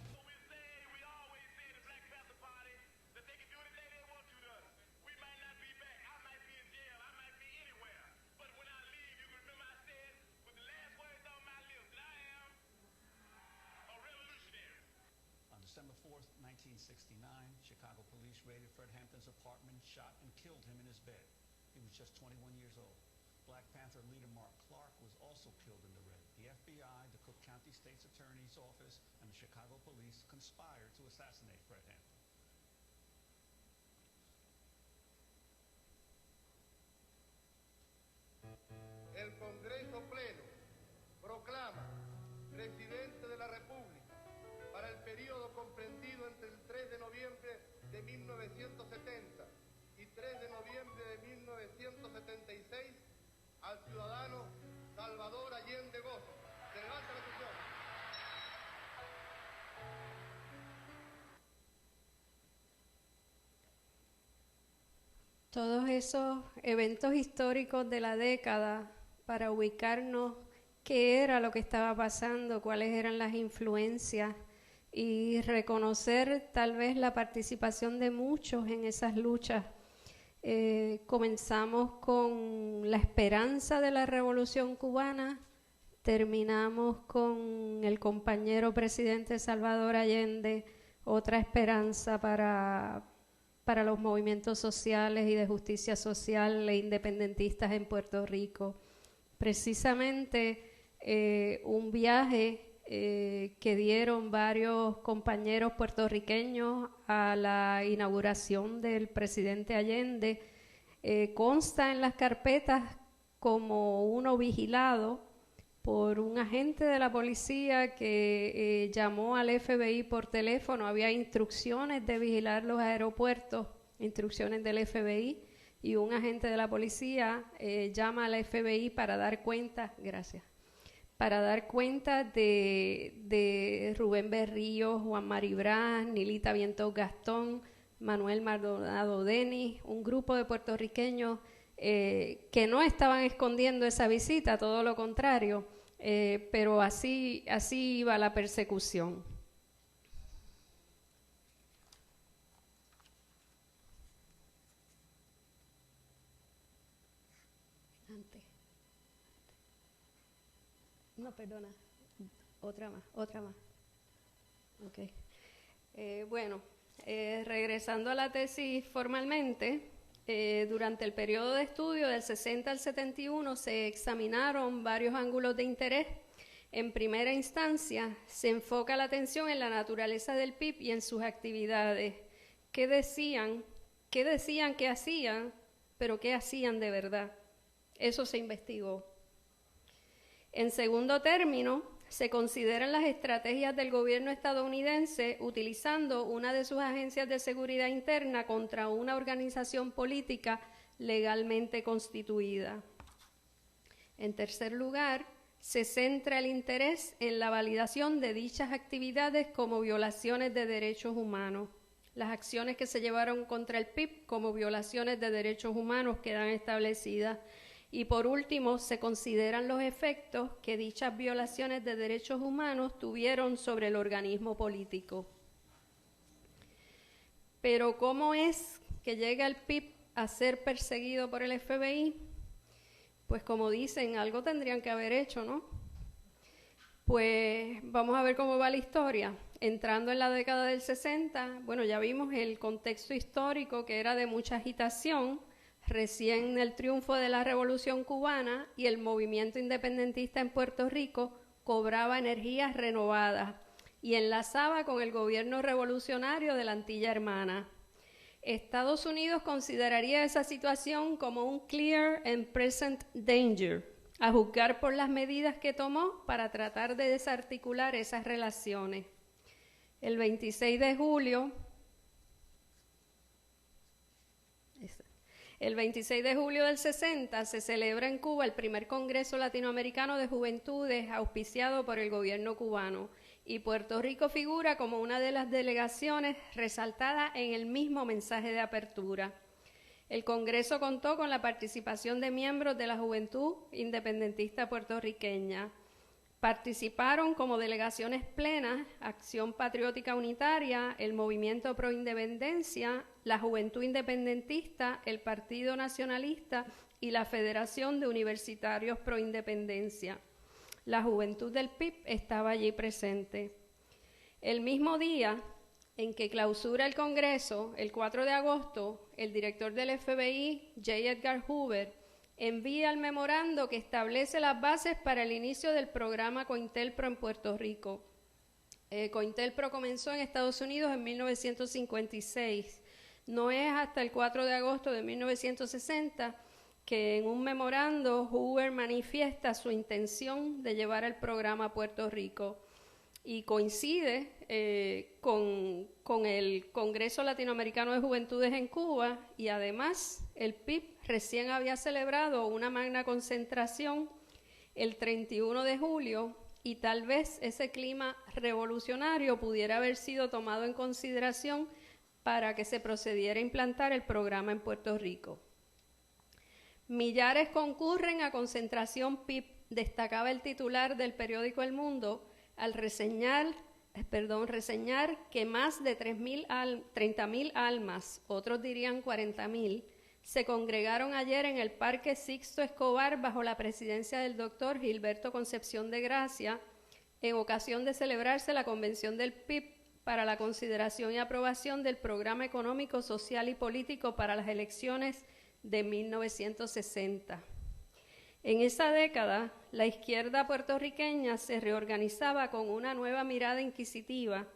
On December 4th, 1969, Chicago police raided Fred Hampton's apartment, shot and killed him in his bed. He was just 21 years old. Black Panther leader Mark Clark was also killed in the raid. The FBI, the Cook County State's Attorney's Office, and the Chicago police conspired to assassinate Fred Hampton. El Congreso Pleno proclama Presidente de la República para el periodo comprendido entre el 3 de noviembre de 1970 y 3 de noviembre de 1976 al ciudadano Salvador Allende Gozo. Se levanta la sesión. Todos esos eventos históricos de la década para ubicarnos qué era lo que estaba pasando, cuáles eran las influencias y reconocer tal vez la participación de muchos en esas luchas. Comenzamos con la esperanza de la Revolución Cubana, terminamos con el compañero presidente Salvador Allende, otra esperanza para los movimientos sociales y de justicia social e independentistas en Puerto Rico. Precisamente un viaje que dieron varios compañeros puertorriqueños a la inauguración del presidente Allende consta en las carpetas como uno vigilado por un agente de la policía que llamó al FBI por teléfono. Había instrucciones de vigilar los aeropuertos, instrucciones del FBI, y un agente de la policía llama al FBI para dar cuenta, para dar cuenta de Rubén Berrío, Juan Maribraz, Nilita Vientos Gastón, Manuel Maldonado Denis, un grupo de puertorriqueños que no estaban escondiendo esa visita, todo lo contrario, pero así iba la persecución. No, perdona, otra más. Okay. Bueno, regresando a la tesis formalmente, durante el periodo de estudio del 60 al 71 se examinaron varios ángulos de interés. En primera instancia, se enfoca la atención en la naturaleza del PIB y en sus actividades. ¿Qué decían que hacían, pero qué hacían de verdad? Eso se investigó. En segundo término, se consideran las estrategias del gobierno estadounidense utilizando una de sus agencias de seguridad interna contra una organización política legalmente constituida. En tercer lugar, se centra el interés en la validación de dichas actividades como violaciones de derechos humanos. Las acciones que se llevaron contra el PIB como violaciones de derechos humanos quedan establecidas. Y por último, se consideran los efectos que dichas violaciones de derechos humanos tuvieron sobre el organismo político. Pero ¿cómo es que llega el PIB a ser perseguido por el FBI? Pues como dicen, algo tendrían que haber hecho, ¿no? Pues vamos a ver cómo va la historia. Entrando en la década del 60, bueno, ya vimos el contexto histórico que era de mucha agitación, recién el triunfo de la Revolución Cubana y el movimiento independentista en Puerto Rico cobraba energías renovadas y enlazaba con el gobierno revolucionario de la Antilla Hermana. Estados Unidos consideraría esa situación como un clear and present danger, a juzgar por las medidas que tomó para tratar de desarticular esas relaciones. El 26 de julio del 60 se celebra en Cuba el primer Congreso Latinoamericano de Juventudes auspiciado por el gobierno cubano y Puerto Rico figura como una de las delegaciones resaltada en el mismo mensaje de apertura. El Congreso contó con la participación de miembros de la Juventud Independentista Puertorriqueña. Participaron como delegaciones plenas Acción Patriótica Unitaria, el Movimiento Pro Independencia, la Juventud Independentista, el Partido Nacionalista y la Federación de Universitarios Pro Independencia. La juventud del PIB estaba allí presente. El mismo día en que clausura el Congreso, el 4 de agosto, el director del FBI, J. Edgar Hoover, envía el memorando que establece las bases para el inicio del programa COINTELPRO en Puerto Rico. COINTELPRO comenzó en Estados Unidos en 1956. No es hasta el 4 de agosto de 1960 que en un memorando Hoover manifiesta su intención de llevar el programa a Puerto Rico y coincide con el Congreso Latinoamericano de Juventudes en Cuba, y además el PIB recién había celebrado una magna concentración el 31 de julio y tal vez ese clima revolucionario pudiera haber sido tomado en consideración para que se procediera a implantar el programa en Puerto Rico. Millares concurren a concentración PIB, destacaba el titular del periódico El Mundo, al reseñar que más de 30.000 almas, otros dirían 40.000, se congregaron ayer en el Parque Sixto Escobar bajo la presidencia del doctor Gilberto Concepción de Gracia, en ocasión de celebrarse la convención del PIB para la consideración y aprobación del programa económico, social y político para las elecciones de 1960. En esa década, la izquierda puertorriqueña se reorganizaba con una nueva mirada inquisitiva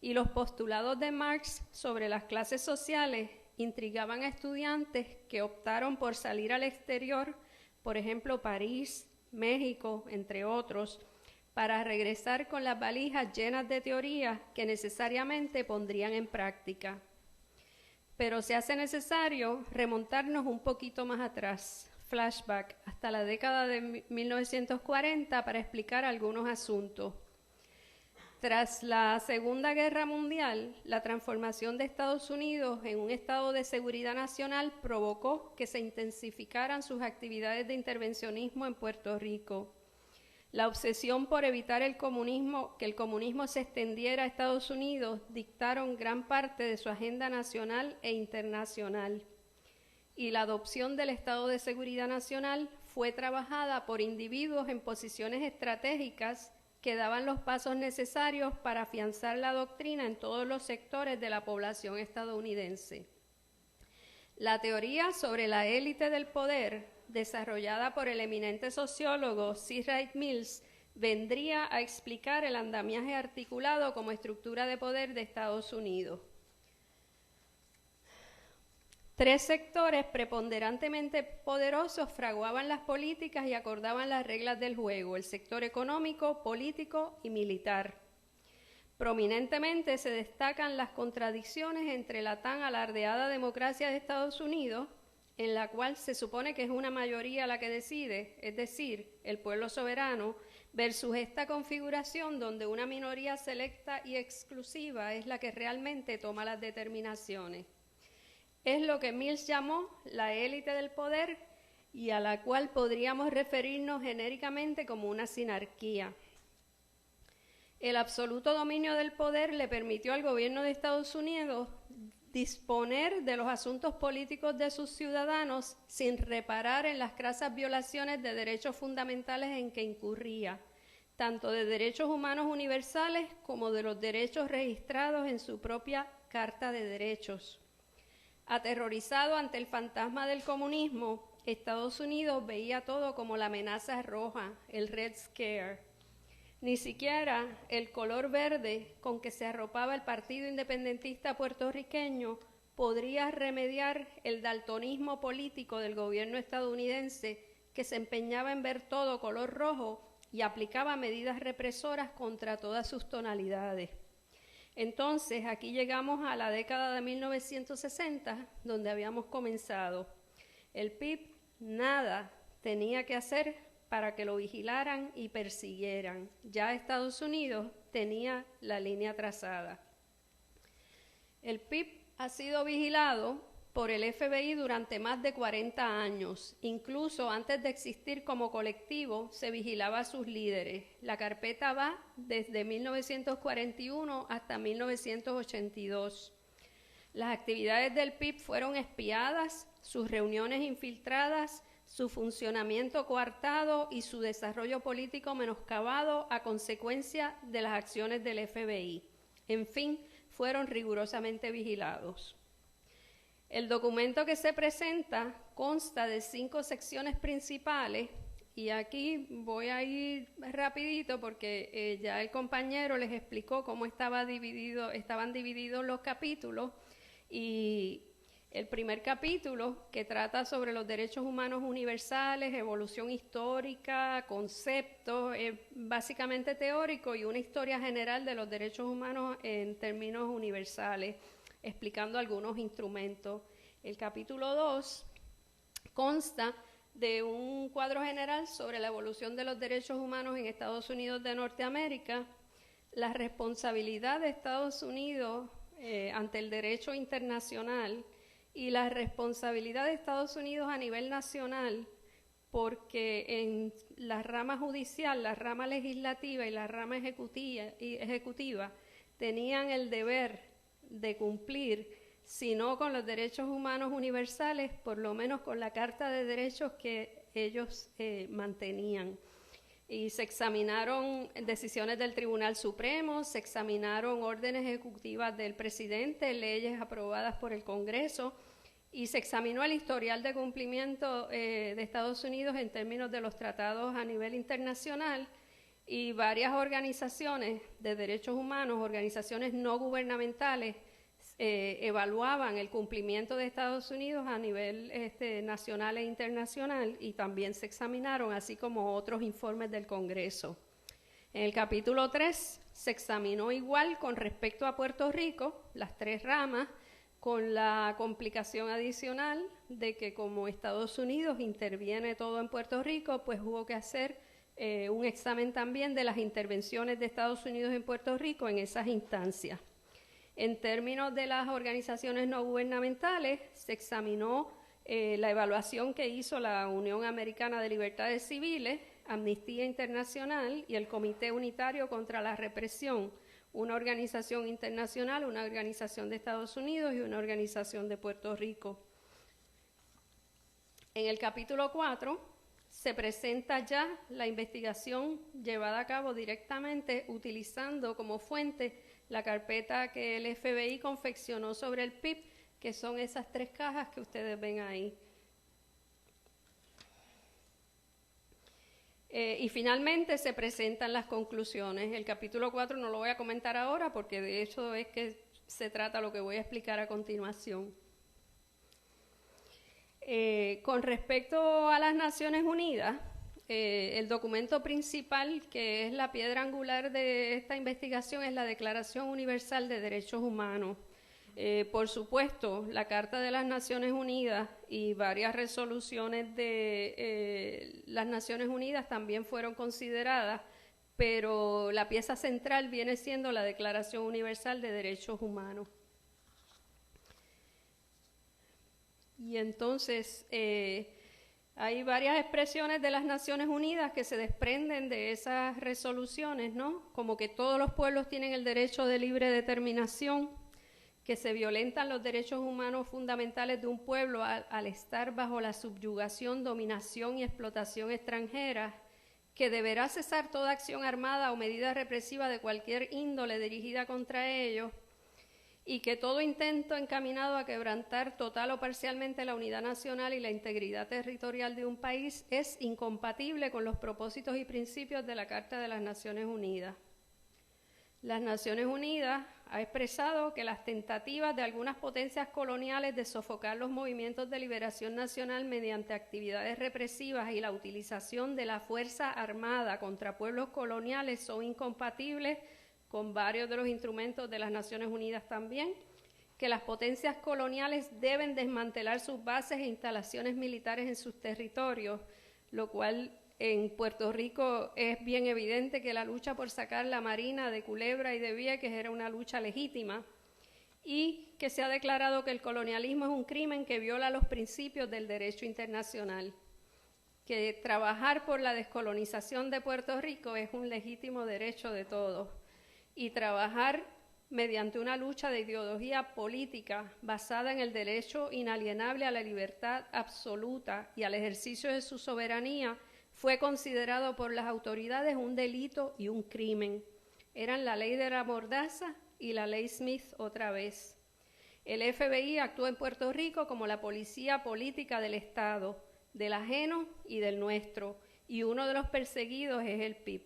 y los postulados de Marx sobre las clases sociales intrigaban a estudiantes que optaron por salir al exterior, por ejemplo París, México, entre otros, para regresar con las valijas llenas de teorías que necesariamente pondrían en práctica. Pero se hace necesario remontarnos un poquito más atrás, flashback, hasta la década de 1940 para explicar algunos asuntos. Tras la Segunda Guerra Mundial, la transformación de Estados Unidos en un estado de seguridad nacional provocó que se intensificaran sus actividades de intervencionismo en Puerto Rico. La obsesión por evitar que el comunismo se extendiera a Estados Unidos dictaron gran parte de su agenda nacional e internacional. Y la adopción del Estado de Seguridad Nacional fue trabajada por individuos en posiciones estratégicas que daban los pasos necesarios para afianzar la doctrina en todos los sectores de la población estadounidense. La teoría sobre la élite del poder, desarrollada por el eminente sociólogo C. Wright Mills, vendría a explicar el andamiaje articulado como estructura de poder de Estados Unidos. Tres sectores preponderantemente poderosos fraguaban las políticas y acordaban las reglas del juego: el sector económico, político y militar. Prominentemente se destacan las contradicciones entre la tan alardeada democracia de Estados Unidos, en la cual se supone que es una mayoría la que decide, es decir, el pueblo soberano, versus esta configuración donde una minoría selecta y exclusiva es la que realmente toma las determinaciones. Es lo que Mills llamó la élite del poder y a la cual podríamos referirnos genéricamente como una sinarquía. El absoluto dominio del poder le permitió al gobierno de Estados Unidos disponer de los asuntos políticos de sus ciudadanos sin reparar en las crasas violaciones de derechos fundamentales en que incurría, tanto de derechos humanos universales como de los derechos registrados en su propia Carta de Derechos. Aterrorizado ante el fantasma del comunismo, Estados Unidos veía todo como la amenaza roja, el Red Scare. Ni siquiera el color verde con que se arropaba el Partido Independentista puertorriqueño podría remediar el daltonismo político del gobierno estadounidense, que se empeñaba en ver todo color rojo y aplicaba medidas represoras contra todas sus tonalidades. Entonces, aquí llegamos a la década de 1960, donde habíamos comenzado. El PIB nada tenía que hacer para que lo vigilaran y persiguieran. Ya Estados Unidos tenía la línea trazada. El PIB ha sido vigilado por el FBI durante más de 40 años. Incluso antes de existir como colectivo, se vigilaba a sus líderes. La carpeta va desde 1941 hasta 1982. Las actividades del PIB fueron espiadas, sus reuniones infiltradas, su funcionamiento coartado y su desarrollo político menoscabado a consecuencia de las acciones del FBI. En fin, fueron rigurosamente vigilados. El documento que se presenta consta de 5 secciones principales y aquí voy a ir rapidito porque ya el compañero les explicó cómo estaban divididos los capítulos. Y el primer capítulo, que trata sobre los derechos humanos universales, evolución histórica, conceptos, es básicamente teórico y una historia general de los derechos humanos en términos universales, explicando algunos instrumentos. El capítulo 2 consta de un cuadro general sobre la evolución de los derechos humanos en Estados Unidos de Norteamérica, la responsabilidad de Estados Unidos ante el derecho internacional y la responsabilidad de Estados Unidos a nivel nacional, porque en la rama judicial, la rama legislativa y la rama ejecutiva tenían el deber de cumplir, si no con los derechos humanos universales, por lo menos con la Carta de Derechos que ellos mantenían. Y se examinaron decisiones del Tribunal Supremo, se examinaron órdenes ejecutivas del presidente, leyes aprobadas por el Congreso, y se examinó el historial de cumplimiento de Estados Unidos en términos de los tratados a nivel internacional, y varias organizaciones de derechos humanos, organizaciones no gubernamentales, evaluaban el cumplimiento de Estados Unidos a nivel nacional e internacional, y también se examinaron, así como otros informes del Congreso. En el capítulo 3 se examinó igual con respecto a Puerto Rico, las 3 ramas, con la complicación adicional de que como Estados Unidos interviene todo en Puerto Rico, pues hubo que hacer un examen también de las intervenciones de Estados Unidos en Puerto Rico en esas instancias. En términos de las organizaciones no gubernamentales, se examinó la evaluación que hizo la Unión Americana de Libertades Civiles, Amnistía Internacional y el Comité Unitario contra la Represión, una organización internacional, una organización de Estados Unidos y una organización de Puerto Rico. En el capítulo 4 se presenta ya la investigación llevada a cabo directamente utilizando como fuente la carpeta que el FBI confeccionó sobre el PIB, que son esas 3 cajas que ustedes ven ahí. Y finalmente se presentan las conclusiones. El capítulo 4 no lo voy a comentar ahora porque de hecho es que se trata lo que voy a explicar a continuación. Con respecto a las Naciones Unidas, el documento principal, que es la piedra angular de esta investigación, es la Declaración Universal de Derechos Humanos. Por supuesto, la Carta de las Naciones Unidas y varias resoluciones de las Naciones Unidas también fueron consideradas, pero la pieza central viene siendo la Declaración Universal de Derechos Humanos. Y entonces hay varias expresiones de las Naciones Unidas que se desprenden de esas resoluciones, ¿no? Como que todos los pueblos tienen el derecho de libre determinación, que se violentan los derechos humanos fundamentales de un pueblo al estar bajo la subyugación, dominación y explotación extranjera, que deberá cesar toda acción armada o medida represiva de cualquier índole dirigida contra ellos, y que todo intento encaminado a quebrantar total o parcialmente la unidad nacional y la integridad territorial de un país es incompatible con los propósitos y principios de la Carta de las Naciones Unidas. Las Naciones Unidas ha expresado que las tentativas de algunas potencias coloniales de sofocar los movimientos de liberación nacional mediante actividades represivas y la utilización de la fuerza armada contra pueblos coloniales son incompatibles con varios de los instrumentos de las Naciones Unidas también, que las potencias coloniales deben desmantelar sus bases e instalaciones militares en sus territorios, lo cual en Puerto Rico es bien evidente que la lucha por sacar la Marina de Culebra y de Vieques era una lucha legítima y que se ha declarado que el colonialismo es un crimen que viola los principios del derecho internacional, que trabajar por la descolonización de Puerto Rico es un legítimo derecho de todos y trabajar mediante una lucha de ideología política basada en el derecho inalienable a la libertad absoluta y al ejercicio de su soberanía fue considerado por las autoridades un delito y un crimen. Eran la ley de la mordaza y la ley Smith otra vez. El FBI actuó en Puerto Rico como la policía política del Estado, del ajeno y del nuestro, y uno de los perseguidos es el PIB.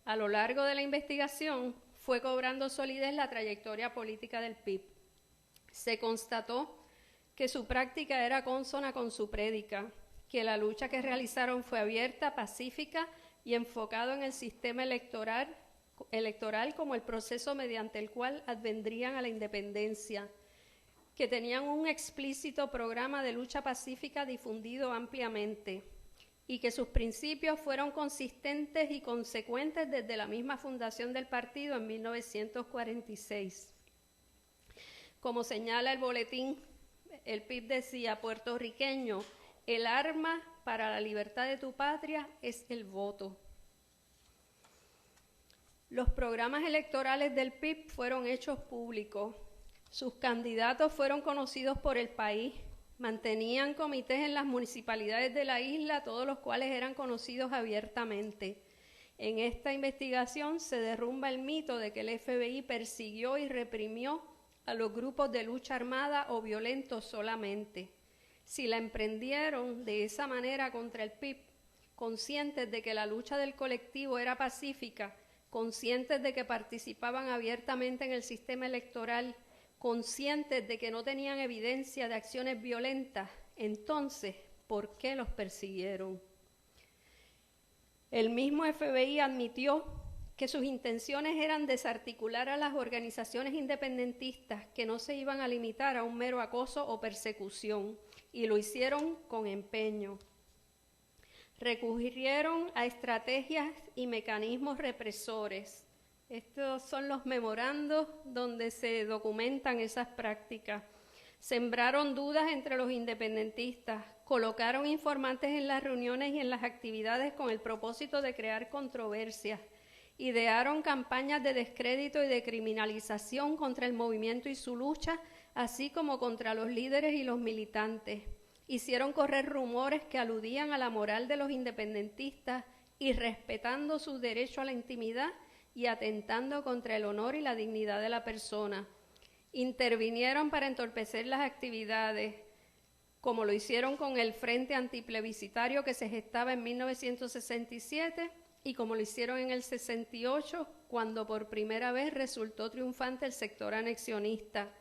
A lo largo de la investigación fue cobrando solidez la trayectoria política del PIB. Se constató que su práctica era consona con su prédica, que la lucha que realizaron fue abierta, pacífica y enfocado en el sistema electoral como el proceso mediante el cual advendrían a la independencia, que tenían un explícito programa de lucha pacífica difundido ampliamente y que sus principios fueron consistentes y consecuentes desde la misma fundación del partido en 1946. Como señala el boletín, el PIB decía: puertorriqueño, el arma para la libertad de tu patria es el voto. Los programas electorales del PIB fueron hechos públicos. Sus candidatos fueron conocidos por el país. Mantenían comités en las municipalidades de la isla, todos los cuales eran conocidos abiertamente. En esta investigación se derrumba el mito de que el FBI persiguió y reprimió a los grupos de lucha armada o violentos solamente. Si la emprendieron de esa manera contra el PIB, conscientes de que la lucha del colectivo era pacífica, conscientes de que participaban abiertamente en el sistema electoral, conscientes de que no tenían evidencia de acciones violentas, entonces, ¿por qué los persiguieron? El mismo FBI admitió que sus intenciones eran desarticular a las organizaciones independentistas, que no se iban a limitar a un mero acoso o persecución, y lo hicieron con empeño. Recurrieron a estrategias y mecanismos represores. Estos son los memorandos donde se documentan esas prácticas. Sembraron dudas entre los independentistas, colocaron informantes en las reuniones y en las actividades con el propósito de crear controversias, idearon campañas de descrédito y de criminalización contra el movimiento y su lucha, así como contra los líderes y los militantes. Hicieron correr rumores que aludían a la moral de los independentistas y respetando su derecho a la intimidad y atentando contra el honor y la dignidad de la persona. Intervinieron para entorpecer las actividades, como lo hicieron con el Frente Antiplebiscitario que se gestaba en 1967 y como lo hicieron en el 68, cuando por primera vez resultó triunfante el sector anexionista.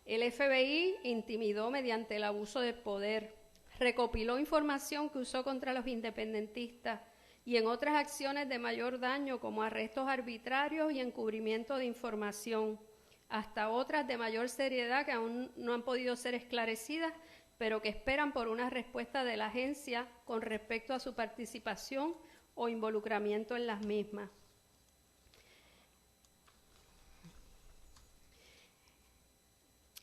El FBI intimidó mediante el abuso de poder, recopiló información que usó contra los independentistas y en otras acciones de mayor daño como arrestos arbitrarios y encubrimiento de información, hasta otras de mayor seriedad que aún no han podido ser esclarecidas, pero que esperan por una respuesta de la agencia con respecto a su participación o involucramiento en las mismas.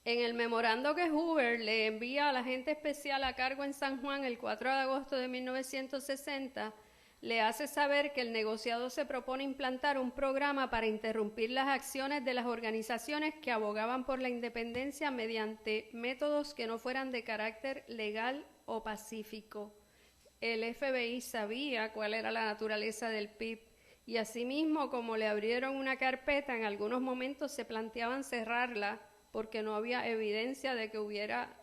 En el memorando que Hoover le envía al agente especial a cargo en San Juan el 4 de agosto de 1960, le hace saber que el negociado se propone implantar un programa para interrumpir las acciones de las organizaciones que abogaban por la independencia mediante métodos que no fueran de carácter legal o pacífico. El FBI sabía cuál era la naturaleza del PIB y asimismo, como le abrieron una carpeta, en algunos momentos se planteaban cerrarla porque no había evidencia de que hubiera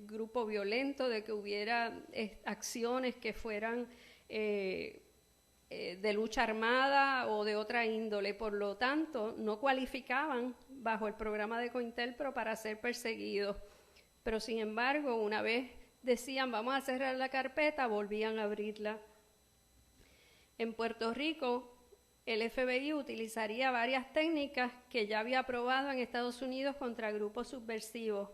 grupo violento, de que hubiera acciones que fueran de lucha armada o de otra índole. Por lo tanto, no cualificaban bajo el programa de COINTELPRO para ser perseguidos. Pero, sin embargo, una vez decían vamos a cerrar la carpeta, volvían a abrirla. En Puerto Rico, el FBI utilizaría varias técnicas que ya había probado en Estados Unidos contra grupos subversivos.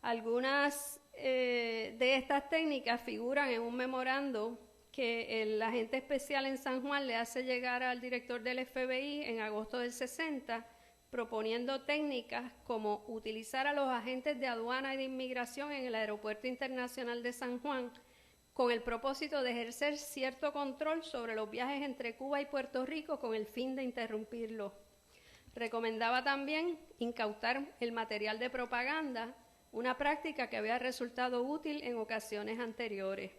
Algunas de estas técnicas figuran en un memorando que el agente especial en San Juan le hace llegar al director del FBI en agosto del 60, proponiendo técnicas como utilizar a los agentes de aduana y de inmigración en el Aeropuerto Internacional de San Juan con el propósito de ejercer cierto control sobre los viajes entre Cuba y Puerto Rico con el fin de interrumpirlos. Recomendaba también incautar el material de propaganda, una práctica que había resultado útil en ocasiones anteriores.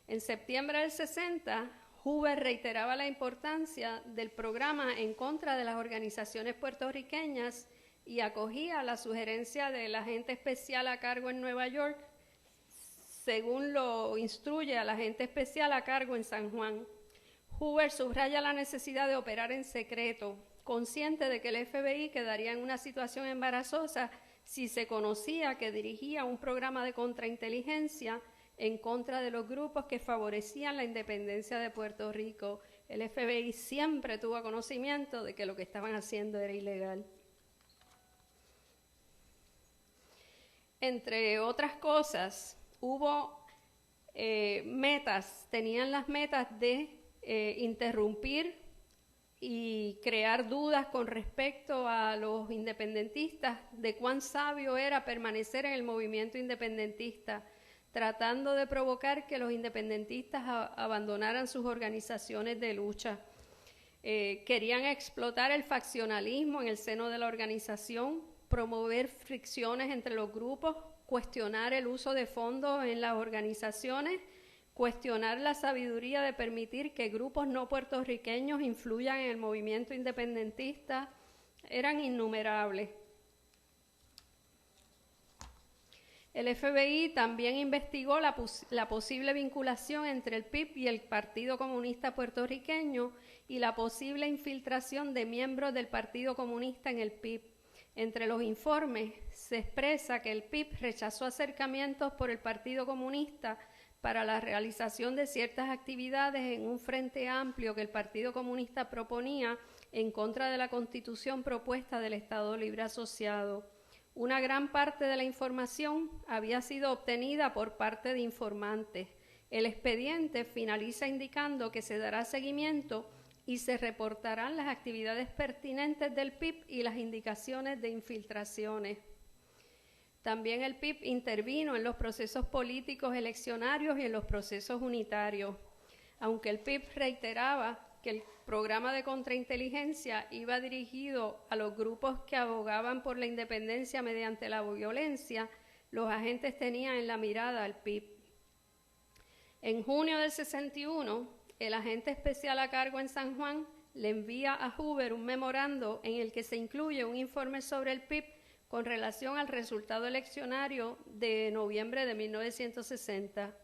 En septiembre del 60, Hoover reiteraba la importancia del programa en contra de las organizaciones puertorriqueñas y acogía la sugerencia del agente especial a cargo en Nueva York, según lo instruye al agente especial a cargo en San Juan. Hoover subraya la necesidad de operar en secreto, consciente de que el FBI quedaría en una situación embarazosa si se conocía que dirigía un programa de contrainteligencia en contra de los grupos que favorecían la independencia de Puerto Rico. El FBI siempre tuvo conocimiento de que lo que estaban haciendo era ilegal. Entre otras cosas, hubo tenían las metas de interrumpir y crear dudas con respecto a los independentistas de cuán sabio era permanecer en el movimiento independentista, tratando de provocar que los independentistas abandonaran sus organizaciones de lucha. Querían explotar el faccionalismo en el seno de la organización, promover fricciones entre los grupos, cuestionar el uso de fondos en las organizaciones, cuestionar la sabiduría de permitir que grupos no puertorriqueños influyan en el movimiento independentista. Eran innumerables. El FBI también investigó la posible vinculación entre el PIB y el Partido Comunista Puertorriqueño y la posible infiltración de miembros del Partido Comunista en el PIB. Entre los informes se expresa que el PIB rechazó acercamientos por el Partido Comunista para la realización de ciertas actividades en un frente amplio que el Partido Comunista proponía en contra de la Constitución propuesta del Estado Libre Asociado. Una gran parte de la información había sido obtenida por parte de informantes. El expediente finaliza indicando que se dará seguimiento y se reportarán las actividades pertinentes del PIB y las indicaciones de infiltraciones. También el PIB intervino en los procesos políticos eleccionarios y en los procesos unitarios. Aunque el PIB reiteraba que el programa de contrainteligencia iba dirigido a los grupos que abogaban por la independencia mediante la violencia, los agentes tenían en la mirada al PIB. En junio del 61, el agente especial a cargo en San Juan le envía a Hoover un memorando en el que se incluye un informe sobre el PIB con relación al resultado eleccionario de noviembre de 1960.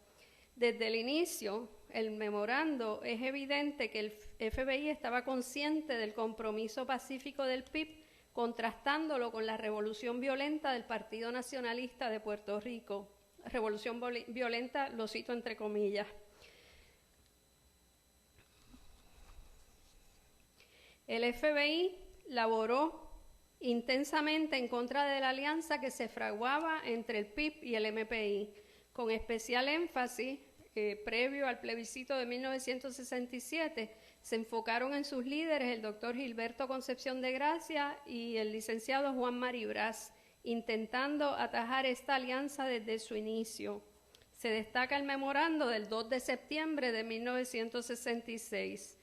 Desde el inicio, el memorando es evidente que el FBI estaba consciente del compromiso pacífico del PIB, contrastándolo con la revolución violenta del Partido Nacionalista de Puerto Rico. Revolución violenta, lo cito entre comillas. El FBI laboró intensamente en contra de la alianza que se fraguaba entre el PIB y el MPI, con especial énfasis, previo al plebiscito de 1967, se enfocaron en sus líderes el doctor Gilberto Concepción de Gracia y el licenciado Juan Maribraz, intentando atajar esta alianza desde su inicio. Se destaca el memorando del 2 de septiembre de 1966.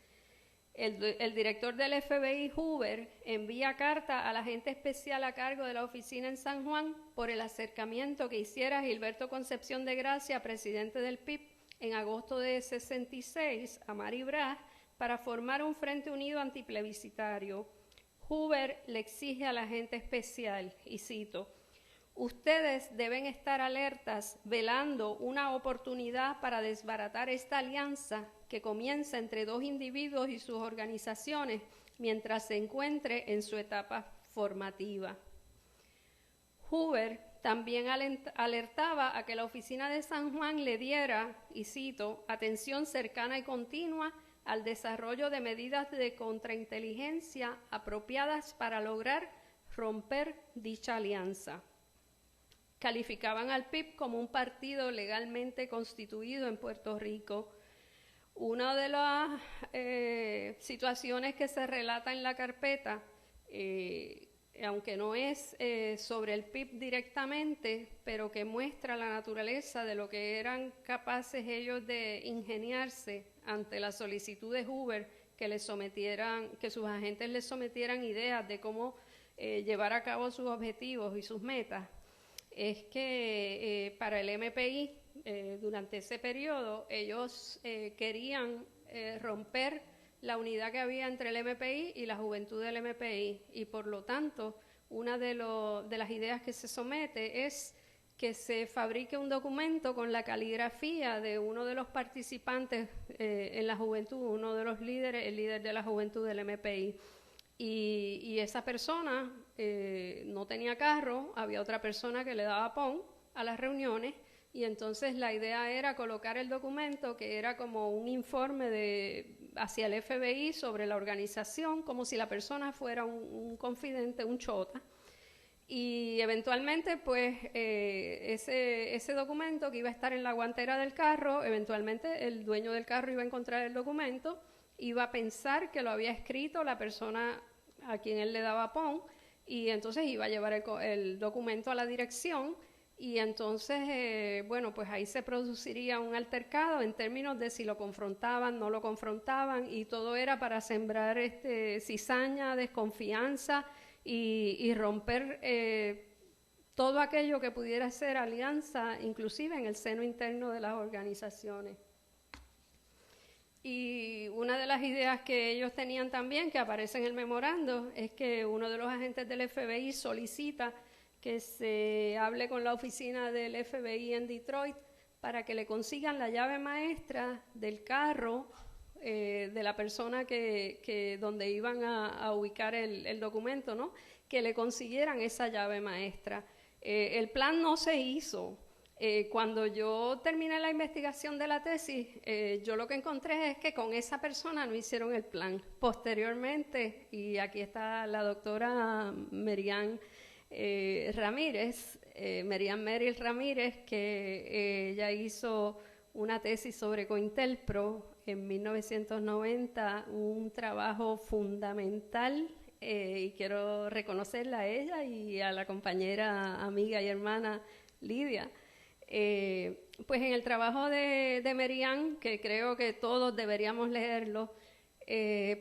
El director del FBI, Hoover, envía carta al agente especial a cargo de la oficina en San Juan por el acercamiento que hiciera Gilberto Concepción de Gracia, presidente del PIB, en agosto de 66, a Maribraz, para formar un frente unido antiplebiscitario. Hoover le exige al agente especial, y cito, «Ustedes deben estar alertas, velando una oportunidad para desbaratar esta alianza que comienza entre dos individuos y sus organizaciones mientras se encuentre en su etapa formativa». Hoover también alertaba a que la oficina de San Juan le diera, y cito, «atención cercana y continua al desarrollo de medidas de contrainteligencia apropiadas para lograr romper dicha alianza». Calificaban al PIB como un partido legalmente constituido en Puerto Rico. Una de las situaciones que se relata en la carpeta, aunque no es sobre el PIB directamente, pero que muestra la naturaleza de lo que eran capaces ellos de ingeniarse ante la solicitud de Hoover que sus agentes les sometieran ideas de cómo llevar a cabo sus objetivos y sus metas, es que para el MPI, durante ese periodo, ellos querían romper la unidad que había entre el MPI y la juventud del MPI, y por lo tanto, una de las ideas que se somete es que se fabrique un documento con la caligrafía de uno de los participantes en la juventud, uno de los líderes, el líder de la juventud del MPI. Y esa persona no tenía carro, había otra persona que le daba pon a las reuniones, y entonces la idea era colocar el documento, que era como un informe hacia el FBI sobre la organización, como si la persona fuera un confidente, un chota. Y eventualmente, pues, ese documento que iba a estar en la guantera del carro, eventualmente el dueño del carro iba a encontrar el documento, iba a pensar que lo había escrito la persona a quien él le daba pon, y entonces iba a llevar el documento a la dirección, y entonces, bueno, pues ahí se produciría un altercado en términos de si lo confrontaban, no lo confrontaban, y todo era para sembrar cizaña, desconfianza y romper todo aquello que pudiera ser alianza, inclusive en el seno interno de las organizaciones. Y una de las ideas que ellos tenían también, que aparece en el memorando, es que uno de los agentes del FBI solicita que se hable con la oficina del FBI en Detroit para que le consigan la llave maestra del carro de la persona donde iban a ubicar el documento, ¿no? Que le consiguieran esa llave maestra. El plan no se hizo. Cuando yo terminé la investigación de la tesis, yo lo que encontré es que con esa persona no hicieron el plan. Posteriormente, y aquí está la doctora Merian Ramírez, Merian Merrill Ramírez, que ella hizo una tesis sobre COINTELPRO en 1990, un trabajo fundamental, y quiero reconocerla a ella y a la compañera, amiga y hermana Lidia. Pues en el trabajo de Merian, que creo que todos deberíamos leerlo,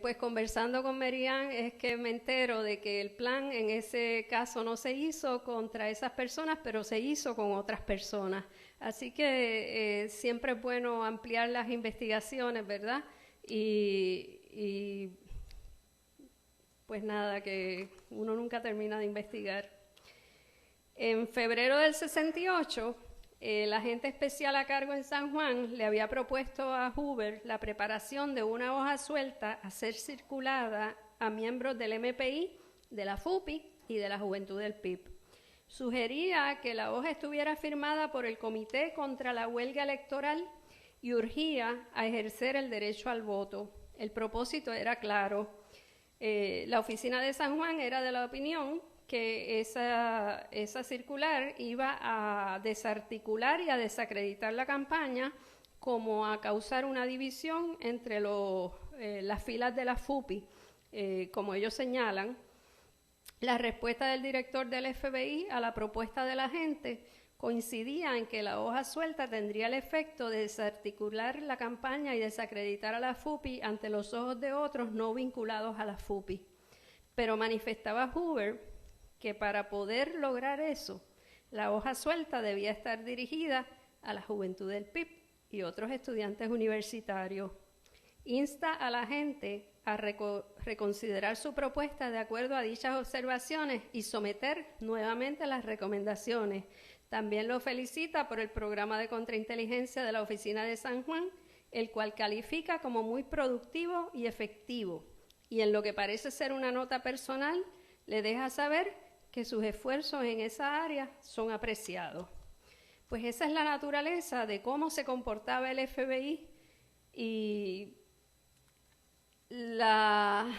pues conversando con Merian es que me entero de que el plan en ese caso no se hizo contra esas personas, pero se hizo con otras personas. Así que siempre es bueno ampliar las investigaciones, ¿verdad? Y pues nada, que uno nunca termina de investigar. En febrero del 68, el agente especial a cargo en San Juan le había propuesto a Hoover la preparación de una hoja suelta a ser circulada a miembros del MPI, de la FUPI y de la Juventud del PIB. Sugería que la hoja estuviera firmada por el Comité contra la Huelga Electoral y urgía a ejercer el derecho al voto. El propósito era claro. La oficina de San Juan era de la opinión que esa circular iba a desarticular y a desacreditar la campaña, como a causar una división entre las filas de la FUPI, como ellos señalan. La respuesta del director del FBI a la propuesta de la gente coincidía en que la hoja suelta tendría el efecto de desarticular la campaña y desacreditar a la FUPI ante los ojos de otros no vinculados a la FUPI. Pero manifestaba Hoover que para poder lograr eso, la hoja suelta debía estar dirigida a la juventud del PIB y otros estudiantes universitarios. Insta a la gente a reconsiderar su propuesta de acuerdo a dichas observaciones y someter nuevamente las recomendaciones. También lo felicita por el programa de contrainteligencia de la Oficina de San Juan, el cual califica como muy productivo y efectivo, y en lo que parece ser una nota personal, le deja saber que sus esfuerzos en esa área son apreciados. Pues esa es la naturaleza de cómo se comportaba el FBI, y la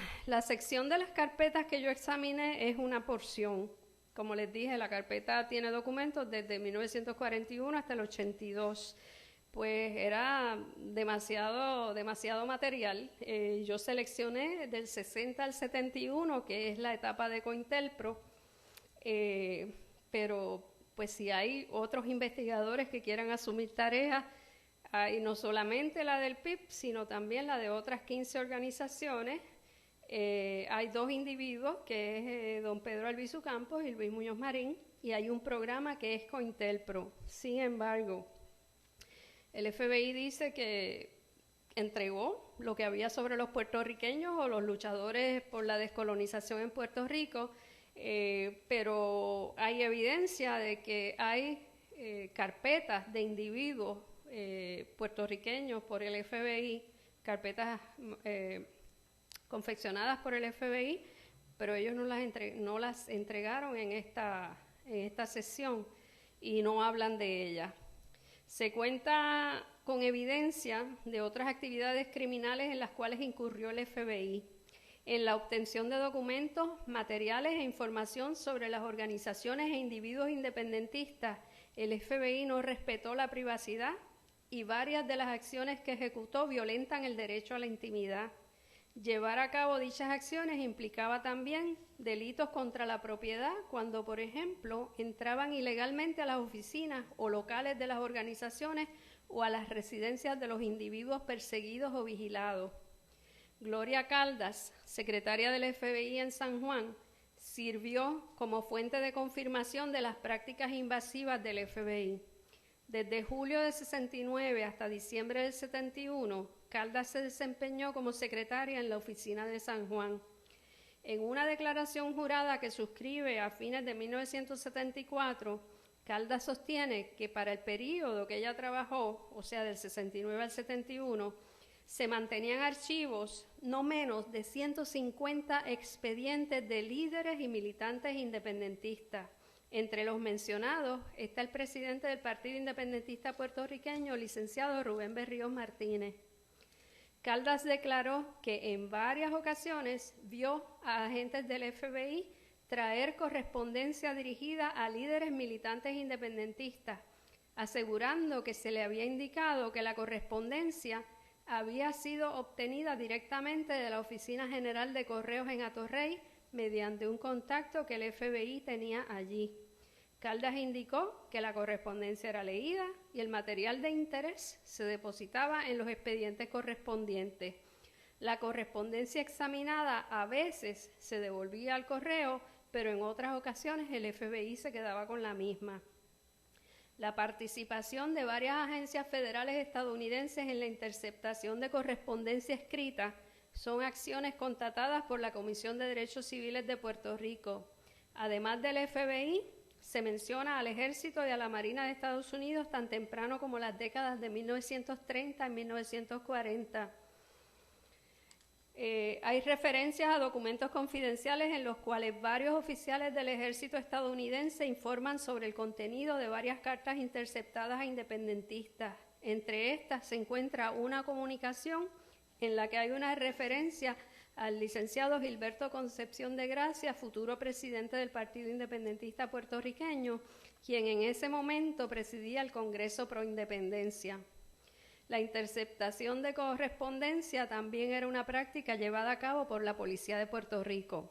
sección de las carpetas que yo examiné es una porción. Como les dije, la carpeta tiene documentos desde 1941 hasta el 82. Pues era demasiado material. Yo seleccioné del 60 al 71, que es la etapa de COINTELPRO, pero pues si hay otros investigadores que quieran asumir tareas, hay no solamente la del PIB, sino también la de otras 15 organizaciones. Hay dos individuos, que es don Pedro Albizu Campos y Luis Muñoz Marín, y hay un programa que es COINTELPRO. Sin embargo, el FBI dice que entregó lo que había sobre los puertorriqueños o los luchadores por la descolonización en Puerto Rico, pero hay evidencia de que hay carpetas de individuos puertorriqueños por el FBI, carpetas confeccionadas por el FBI, pero ellos no las entregaron en esta sesión y no hablan de ellas. Se cuenta con evidencia de otras actividades criminales en las cuales incurrió el FBI, en la obtención de documentos, materiales e información sobre las organizaciones e individuos independentistas. El FBI no respetó la privacidad y varias de las acciones que ejecutó violentan el derecho a la intimidad. Llevar a cabo dichas acciones implicaba también delitos contra la propiedad cuando, por ejemplo, entraban ilegalmente a las oficinas o locales de las organizaciones o a las residencias de los individuos perseguidos o vigilados. Gloria Caldas, secretaria del FBI en San Juan, sirvió como fuente de confirmación de las prácticas invasivas del FBI. Desde julio de 69 hasta diciembre del 71, Caldas se desempeñó como secretaria en la oficina de San Juan. En una declaración jurada que suscribe a fines de 1974, Caldas sostiene que para el período que ella trabajó, o sea, del 69 al 71, se mantenían archivos no menos de 150 expedientes de líderes y militantes independentistas. Entre los mencionados está el presidente del Partido Independentista Puertorriqueño, licenciado Rubén Berríos Martínez. Caldas declaró que en varias ocasiones vio a agentes del FBI traer correspondencia dirigida a líderes militantes independentistas, asegurando que se le había indicado que la correspondencia había sido obtenida directamente de la Oficina General de Correos en Atorrey mediante un contacto que el FBI tenía allí. Caldas indicó que la correspondencia era leída y el material de interés se depositaba en los expedientes correspondientes. La correspondencia examinada a veces se devolvía al correo, pero en otras ocasiones el FBI se quedaba con la misma. La participación de varias agencias federales estadounidenses en la interceptación de correspondencia escrita son acciones constatadas por la Comisión de Derechos Civiles de Puerto Rico. Además del FBI, se menciona al Ejército y a la Marina de Estados Unidos tan temprano como las décadas de 1930 y 1940. Hay referencias a documentos confidenciales en los cuales varios oficiales del ejército estadounidense informan sobre el contenido de varias cartas interceptadas a independentistas. Entre estas se encuentra una comunicación en la que hay una referencia al licenciado Gilberto Concepción de Gracia, futuro presidente del Partido Independentista Puertorriqueño, quien en ese momento presidía el Congreso Pro Independencia. La interceptación de correspondencia también era una práctica llevada a cabo por la Policía de Puerto Rico.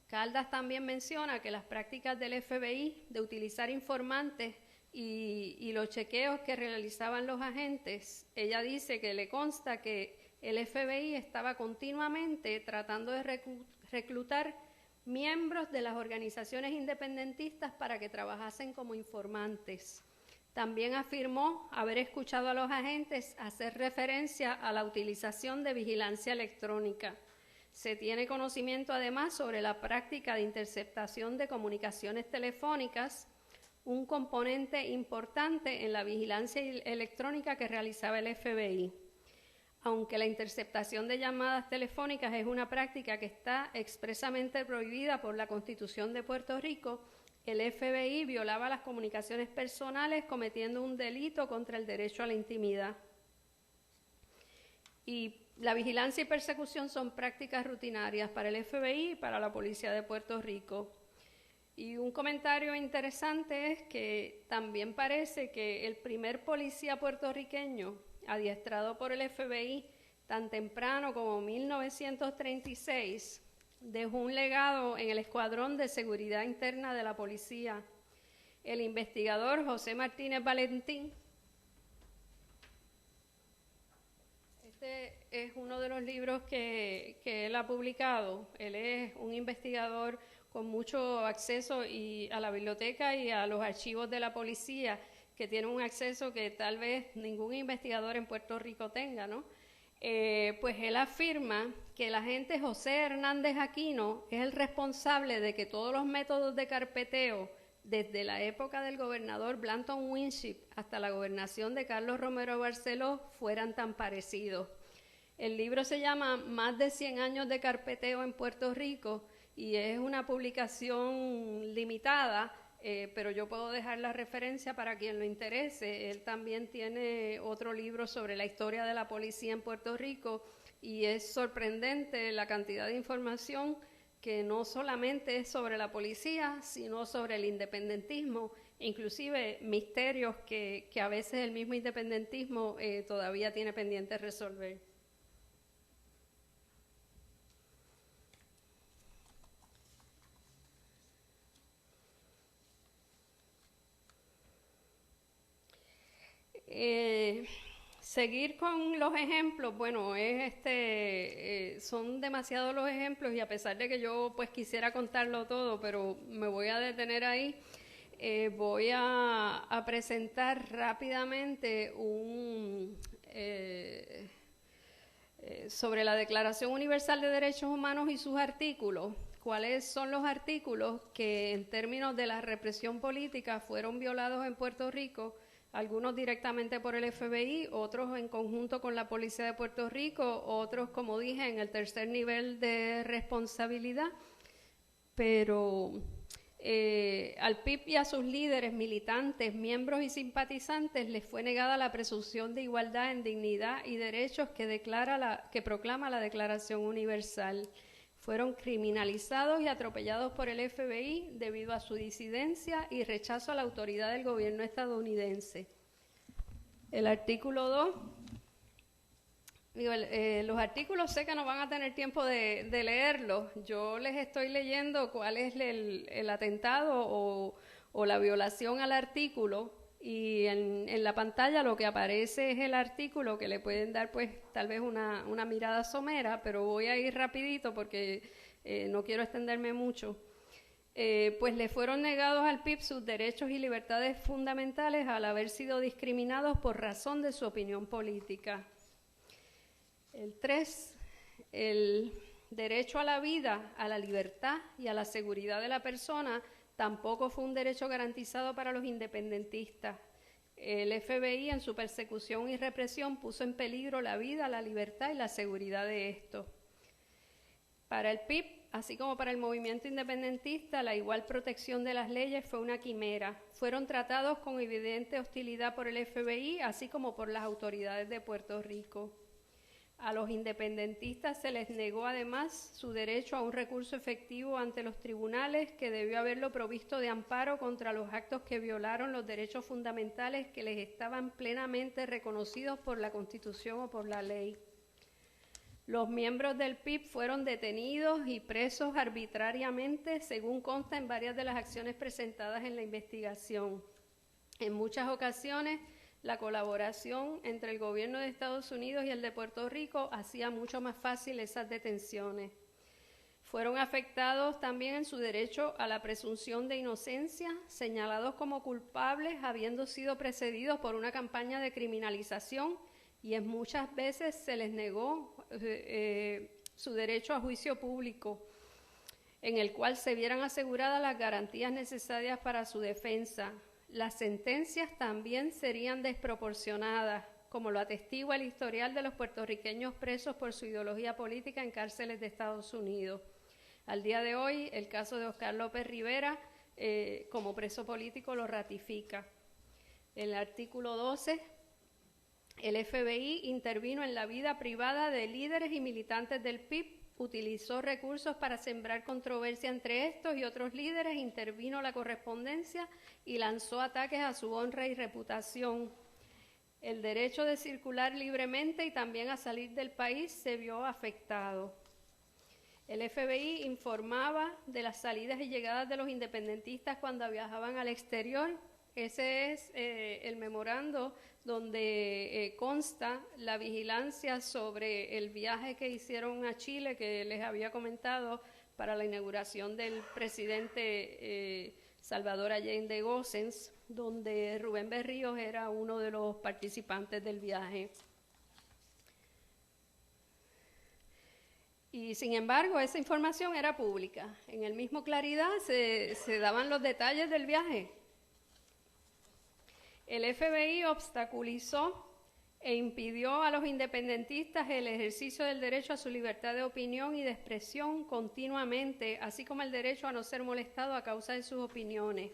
Caldas también menciona que las prácticas del FBI de utilizar informantes y los chequeos que realizaban los agentes, ella dice que le consta que el FBI estaba continuamente tratando de reclutar miembros de las organizaciones independentistas para que trabajasen como informantes. También afirmó haber escuchado a los agentes hacer referencia a la utilización de vigilancia electrónica. Se tiene conocimiento además sobre la práctica de interceptación de comunicaciones telefónicas, un componente importante en la vigilancia electrónica que realizaba el FBI. Aunque la interceptación de llamadas telefónicas es una práctica que está expresamente prohibida por la Constitución de Puerto Rico, el FBI violaba las comunicaciones personales cometiendo un delito contra el derecho a la intimidad. Y la vigilancia y persecución son prácticas rutinarias para el FBI y para la Policía de Puerto Rico. Y un comentario interesante es que también parece que el primer policía puertorriqueño adiestrado por el FBI tan temprano como 1936, dejó un legado en el Escuadrón de Seguridad Interna de la Policía. El investigador José Martínez Valentín, este es uno de los libros que él ha publicado. Él es un investigador con mucho acceso a la biblioteca y a los archivos de la policía, que tiene un acceso que tal vez ningún investigador en Puerto Rico tenga, ¿no? Pues él afirma que el agente José Hernández Aquino es el responsable de que todos los métodos de carpeteo, desde la época del gobernador Blanton Winship hasta la gobernación de Carlos Romero Barceló, fueran tan parecidos. El libro se llama Más de 100 años de carpeteo en Puerto Rico y es una publicación limitada, pero yo puedo dejar la referencia para quien lo interese. Él también tiene otro libro sobre la historia de la policía en Puerto Rico y es sorprendente la cantidad de información que no solamente es sobre la policía, sino sobre el independentismo, inclusive misterios que a veces el mismo independentismo todavía tiene pendiente resolver. Seguir con los ejemplos, bueno, son demasiados los ejemplos y a pesar de que yo pues quisiera contarlo todo, pero me voy a detener ahí, voy a presentar rápidamente sobre la Declaración Universal de Derechos Humanos y sus artículos. ¿Cuáles son los artículos que en términos de la represión política fueron violados en Puerto Rico? Algunos directamente por el FBI, otros en conjunto con la Policía de Puerto Rico, otros, como dije, en el tercer nivel de responsabilidad. Pero al PIB y a sus líderes, militantes, miembros y simpatizantes les fue negada la presunción de igualdad en dignidad y derechos que proclama la Declaración Universal. Fueron criminalizados y atropellados por el FBI debido a su disidencia y rechazo a la autoridad del gobierno estadounidense. El artículo 2, los artículos sé que no van a tener tiempo de leerlos. Yo les estoy leyendo cuál es el atentado o la violación al artículo, y en la pantalla lo que aparece es el artículo, que le pueden dar pues tal vez una mirada somera, pero voy a ir rapidito porque no quiero extenderme mucho. Pues le fueron negados al PIB sus derechos y libertades fundamentales al haber sido discriminados por razón de su opinión política. El 3, el derecho a la vida, a la libertad y a la seguridad de la persona tampoco fue un derecho garantizado para los independentistas. El FBI, en su persecución y represión, puso en peligro la vida, la libertad y la seguridad de estos. Para el PIB, así como para el movimiento independentista, la igual protección de las leyes fue una quimera. Fueron tratados con evidente hostilidad por el FBI, así como por las autoridades de Puerto Rico. A los independentistas se les negó además su derecho a un recurso efectivo ante los tribunales, que debió haberlo provisto de amparo contra los actos que violaron los derechos fundamentales que les estaban plenamente reconocidos por la Constitución o por la ley. Los miembros del PIB fueron detenidos y presos arbitrariamente, según consta en varias de las acciones presentadas en la investigación. En muchas ocasiones, la colaboración entre el gobierno de Estados Unidos y el de Puerto Rico hacía mucho más fácil esas detenciones. Fueron afectados también en su derecho a la presunción de inocencia, señalados como culpables habiendo sido precedidos por una campaña de criminalización, y en muchas veces se les negó su derecho a juicio público, en el cual se vieran aseguradas las garantías necesarias para su defensa. Las sentencias también serían desproporcionadas, como lo atestigua el historial de los puertorriqueños presos por su ideología política en cárceles de Estados Unidos. Al día de hoy, el caso de Oscar López Rivera, como preso político, lo ratifica. En el artículo 12, el FBI intervino en la vida privada de líderes y militantes del PIB, utilizó recursos para sembrar controversia entre estos y otros líderes, intervino la correspondencia y lanzó ataques a su honra y reputación. El derecho de circular libremente y también a salir del país se vio afectado. El FBI informaba de las salidas y llegadas de los independentistas cuando viajaban al exterior. Ese es el memorando donde consta la vigilancia sobre el viaje que hicieron a Chile, que les había comentado, para la inauguración del presidente Salvador Allende Gossens, donde Rubén Berríos era uno de los participantes del viaje. Y sin embargo, esa información era pública. En el mismo Claridad se daban los detalles del viaje. El FBI obstaculizó e impidió a los independentistas el ejercicio del derecho a su libertad de opinión y de expresión continuamente, así como el derecho a no ser molestado a causa de sus opiniones.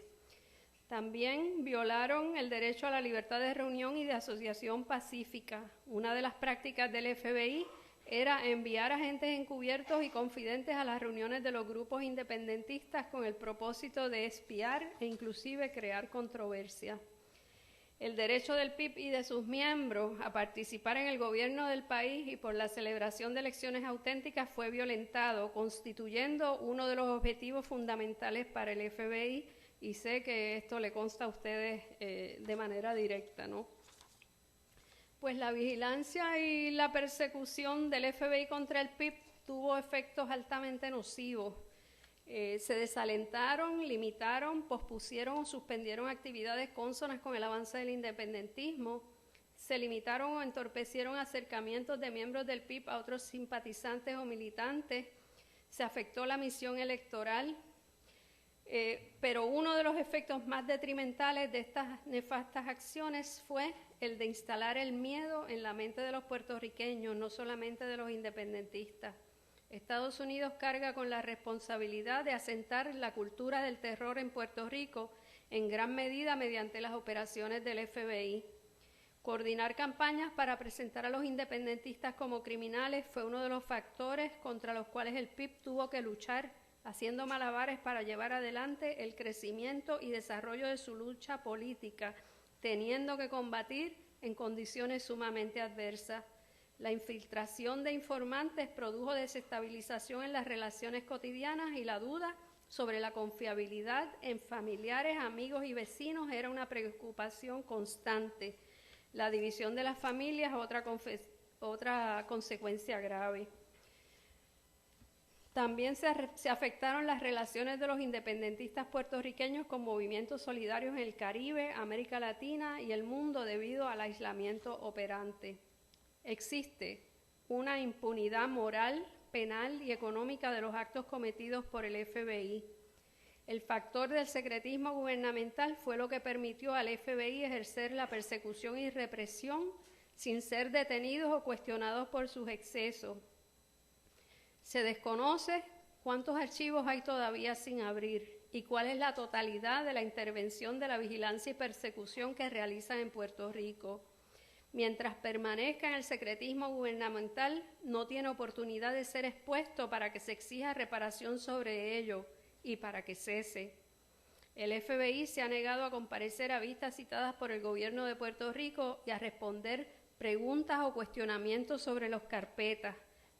También violaron el derecho a la libertad de reunión y de asociación pacífica. Una de las prácticas del FBI era enviar agentes encubiertos y confidentes a las reuniones de los grupos independentistas con el propósito de espiar e inclusive crear controversia. El derecho del PIB y de sus miembros a participar en el gobierno del país y por la celebración de elecciones auténticas fue violentado, constituyendo uno de los objetivos fundamentales para el FBI, y sé que esto le consta a ustedes de manera directa, ¿no? Pues la vigilancia y la persecución del FBI contra el PIB tuvo efectos altamente nocivos. Se desalentaron, limitaron, pospusieron o suspendieron actividades cónsonas con el avance del independentismo, se limitaron o entorpecieron acercamientos de miembros del PIB a otros simpatizantes o militantes, se afectó la misión electoral, pero uno de los efectos más detrimentales de estas nefastas acciones fue el de instalar el miedo en la mente de los puertorriqueños, no solamente de los independentistas. Estados Unidos carga con la responsabilidad de asentar la cultura del terror en Puerto Rico en gran medida mediante las operaciones del FBI. Coordinar campañas para presentar a los independentistas como criminales fue uno de los factores contra los cuales el PIB tuvo que luchar, haciendo malabares para llevar adelante el crecimiento y desarrollo de su lucha política, teniendo que combatir en condiciones sumamente adversas. La infiltración de informantes produjo desestabilización en las relaciones cotidianas y la duda sobre la confiabilidad en familiares, amigos y vecinos era una preocupación constante. La división de las familias, otra consecuencia grave. También se afectaron las relaciones de los independentistas puertorriqueños con movimientos solidarios en el Caribe, América Latina y el mundo debido al aislamiento operante. Existe una impunidad moral, penal y económica de los actos cometidos por el FBI. El factor del secretismo gubernamental fue lo que permitió al FBI ejercer la persecución y represión sin ser detenidos o cuestionados por sus excesos. Se desconoce cuántos archivos hay todavía sin abrir y cuál es la totalidad de la intervención de la vigilancia y persecución que realizan en Puerto Rico. Mientras permanezca en el secretismo gubernamental, no tiene oportunidad de ser expuesto para que se exija reparación sobre ello y para que cese. El FBI se ha negado a comparecer a vistas citadas por el gobierno de Puerto Rico y a responder preguntas o cuestionamientos sobre las carpetas.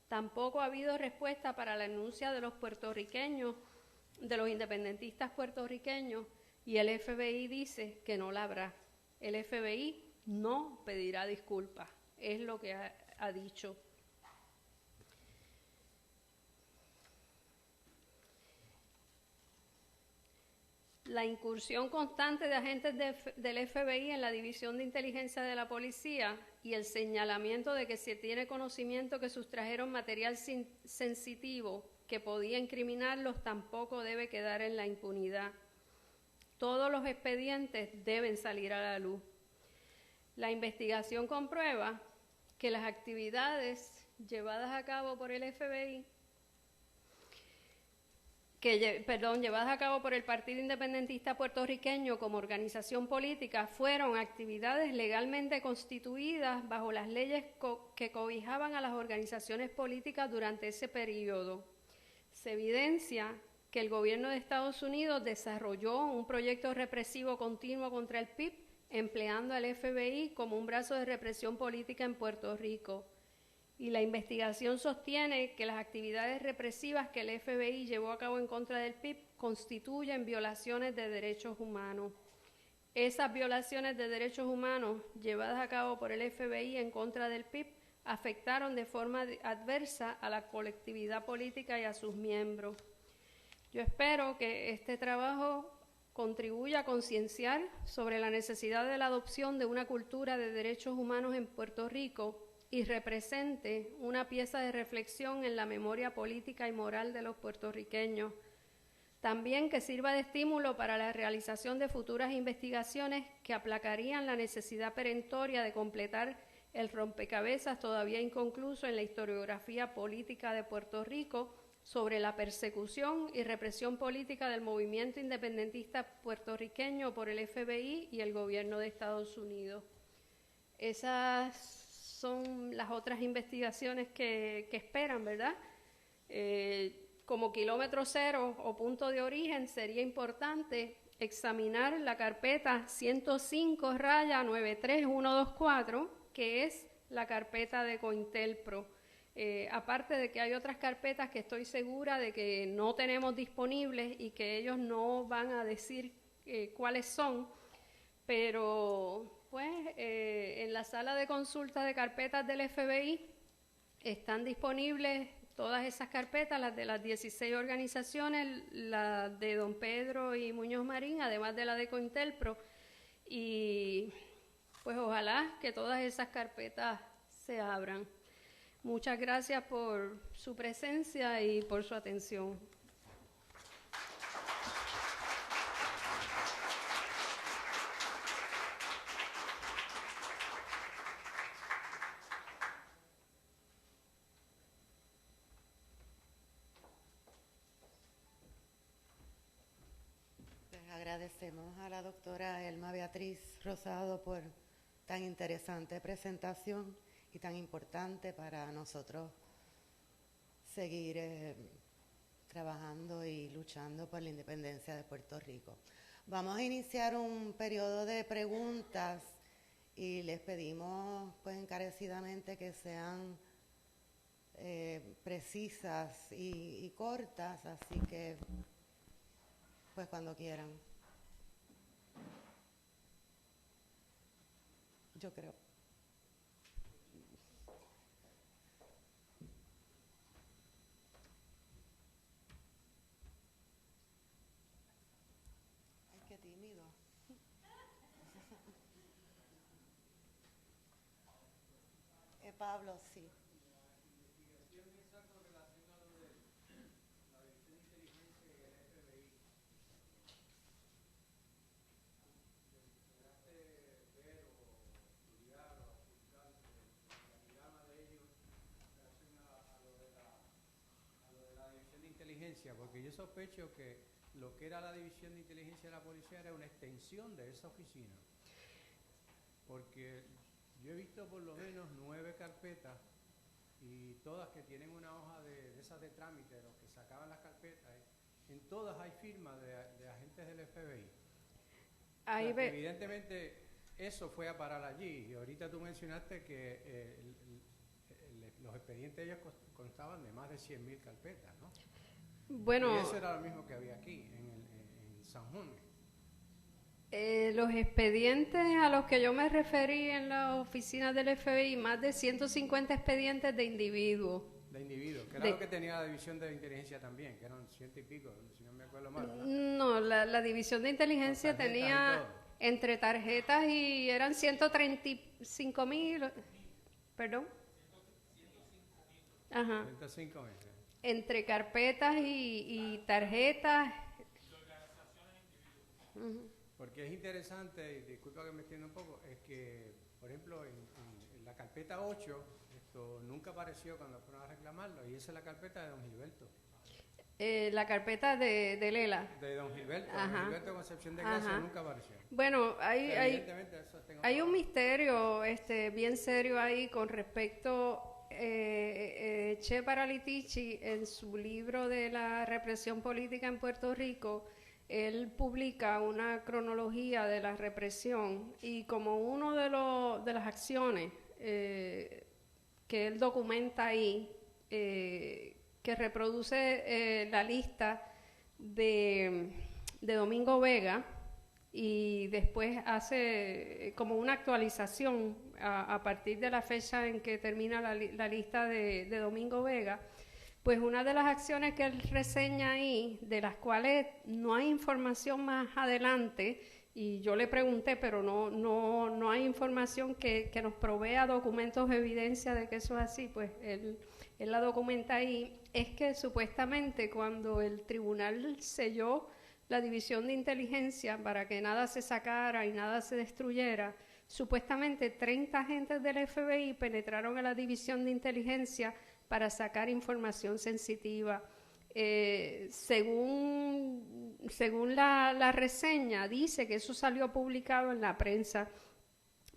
Tampoco ha habido respuesta para la denuncia de los puertorriqueños, de los independentistas puertorriqueños, y el FBI dice que no la habrá. El FBI no pedirá disculpas, es lo que ha dicho. La incursión constante de agentes del FBI en la División de Inteligencia de la Policía y el señalamiento de que se tiene conocimiento que sustrajeron material sensitivo que podía incriminarlos tampoco debe quedar en la impunidad. Todos los expedientes deben salir a la luz. La investigación comprueba que las actividades llevadas a cabo por el FBI, llevadas a cabo por el Partido Independentista Puertorriqueño como organización política, fueron actividades legalmente constituidas bajo las leyes que cobijaban a las organizaciones políticas durante ese periodo. Se evidencia que el gobierno de Estados Unidos desarrolló un proyecto represivo continuo contra el PIB empleando al FBI como un brazo de represión política en Puerto Rico. Y la investigación sostiene que las actividades represivas que el FBI llevó a cabo en contra del PIB constituyen violaciones de derechos humanos. Esas violaciones de derechos humanos llevadas a cabo por el FBI en contra del PIB afectaron de forma adversa a la colectividad política y a sus miembros. Yo espero que este trabajo contribuya a concienciar sobre la necesidad de la adopción de una cultura de derechos humanos en Puerto Rico y represente una pieza de reflexión en la memoria política y moral de los puertorriqueños. También que sirva de estímulo para la realización de futuras investigaciones que aplacarían la necesidad perentoria de completar el rompecabezas todavía inconcluso en la historiografía política de Puerto Rico sobre la persecución y represión política del movimiento independentista puertorriqueño por el FBI y el gobierno de Estados Unidos. Esas son las otras investigaciones que esperan, ¿verdad? Como kilómetro cero o punto de origen sería importante examinar la carpeta 105-93124, que es la carpeta de COINTELPRO. Aparte de que hay otras carpetas que estoy segura de que no tenemos disponibles y que ellos no van a decir cuáles son, pero pues en la sala de consulta de carpetas del FBI están disponibles todas esas carpetas, las de las 16 organizaciones, la de Don Pedro y Muñoz Marín, además de la de COINTELPRO, y pues ojalá que todas esas carpetas se abran. Muchas gracias por su presencia y por su atención. Agradecemos a la doctora Elma Beatriz Rosado por tan interesante presentación y tan importante para nosotros seguir trabajando y luchando por la independencia de Puerto Rico. Vamos a iniciar un periodo de preguntas y les pedimos pues encarecidamente que sean precisas y cortas, así que pues cuando quieran. Yo creo. Ay, qué tímido. Pablo, sí. Porque yo sospecho que lo que era la División de Inteligencia de la Policía era una extensión de esa oficina. Porque yo he visto por lo menos 9 carpetas y todas que tienen una hoja de esas de trámite, los que sacaban las carpetas, en todas hay firmas de agentes del FBI. Ahí o sea, evidentemente eso fue a parar allí y ahorita tú mencionaste que los expedientes ellos constaban de más de 100.000 carpetas, ¿no? Bueno, y eso era lo mismo que había aquí, en San Juan. Los expedientes a los que yo me referí en la oficina del FBI, más de 150 expedientes de individuos. De individuos, que era lo que tenía la División de Inteligencia tambien, que eran 100 y pico, si no me acuerdo mal, ¿verdad? No, la División de Inteligencia tenía entre tarjetas y eran 135.000, perdón. 105.000. Ajá. 105.000. Entre carpetas y tarjetas. Porque es interesante, y disculpa que me extienda un poco, es que, por ejemplo, en la carpeta 8, esto nunca apareció cuando fueron a reclamarlo, y esa es la carpeta de don Gilberto. La carpeta de Lela. De don Gilberto, Ajá. Don Gilberto Concepción de Gracia nunca apareció. Bueno, hay un misterio bien serio ahí con respecto... Che Paralitici, en su libro de la represión política en Puerto Rico, él publica una cronología de la represión y como uno de las acciones que él documenta ahí, que reproduce la lista de Domingo Vega y después hace como una actualización a partir de la fecha en que termina la lista de Domingo Vega. Pues una de las acciones que él reseña ahí, de las cuales no hay información más adelante, y yo le pregunté, pero no hay información que nos provea documentos, evidencia de que eso es así, pues él la documenta ahí, es que supuestamente cuando el tribunal selló la división de inteligencia para que nada se sacara y nada se destruyera, supuestamente 30 agentes del FBI penetraron a la división de inteligencia para sacar información sensitiva. Según la reseña, dice que eso salió publicado en la prensa.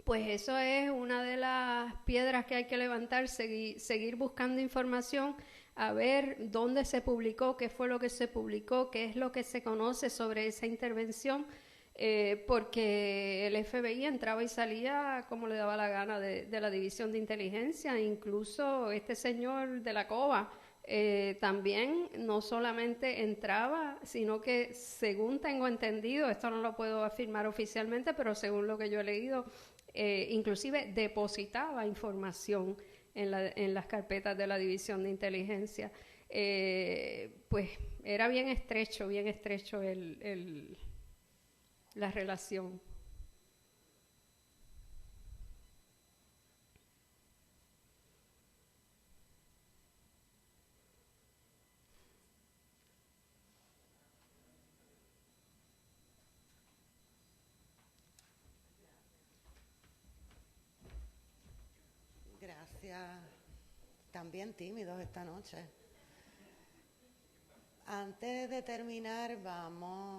Pues eso es una de las piedras que hay que levantar, seguir buscando información, a ver dónde se publicó, qué fue lo que se publicó, qué es lo que se conoce sobre esa intervención, porque el FBI entraba y salía como le daba la gana de la división de inteligencia. Incluso este señor de la Cova también no solamente entraba, sino que, según tengo entendido, esto no lo puedo afirmar oficialmente, pero según lo que yo he leído, inclusive depositaba información en las carpetas de la división de inteligencia. Pues era bien estrecho la relación. Gracias. También tímidos esta noche. Antes de terminar, vamos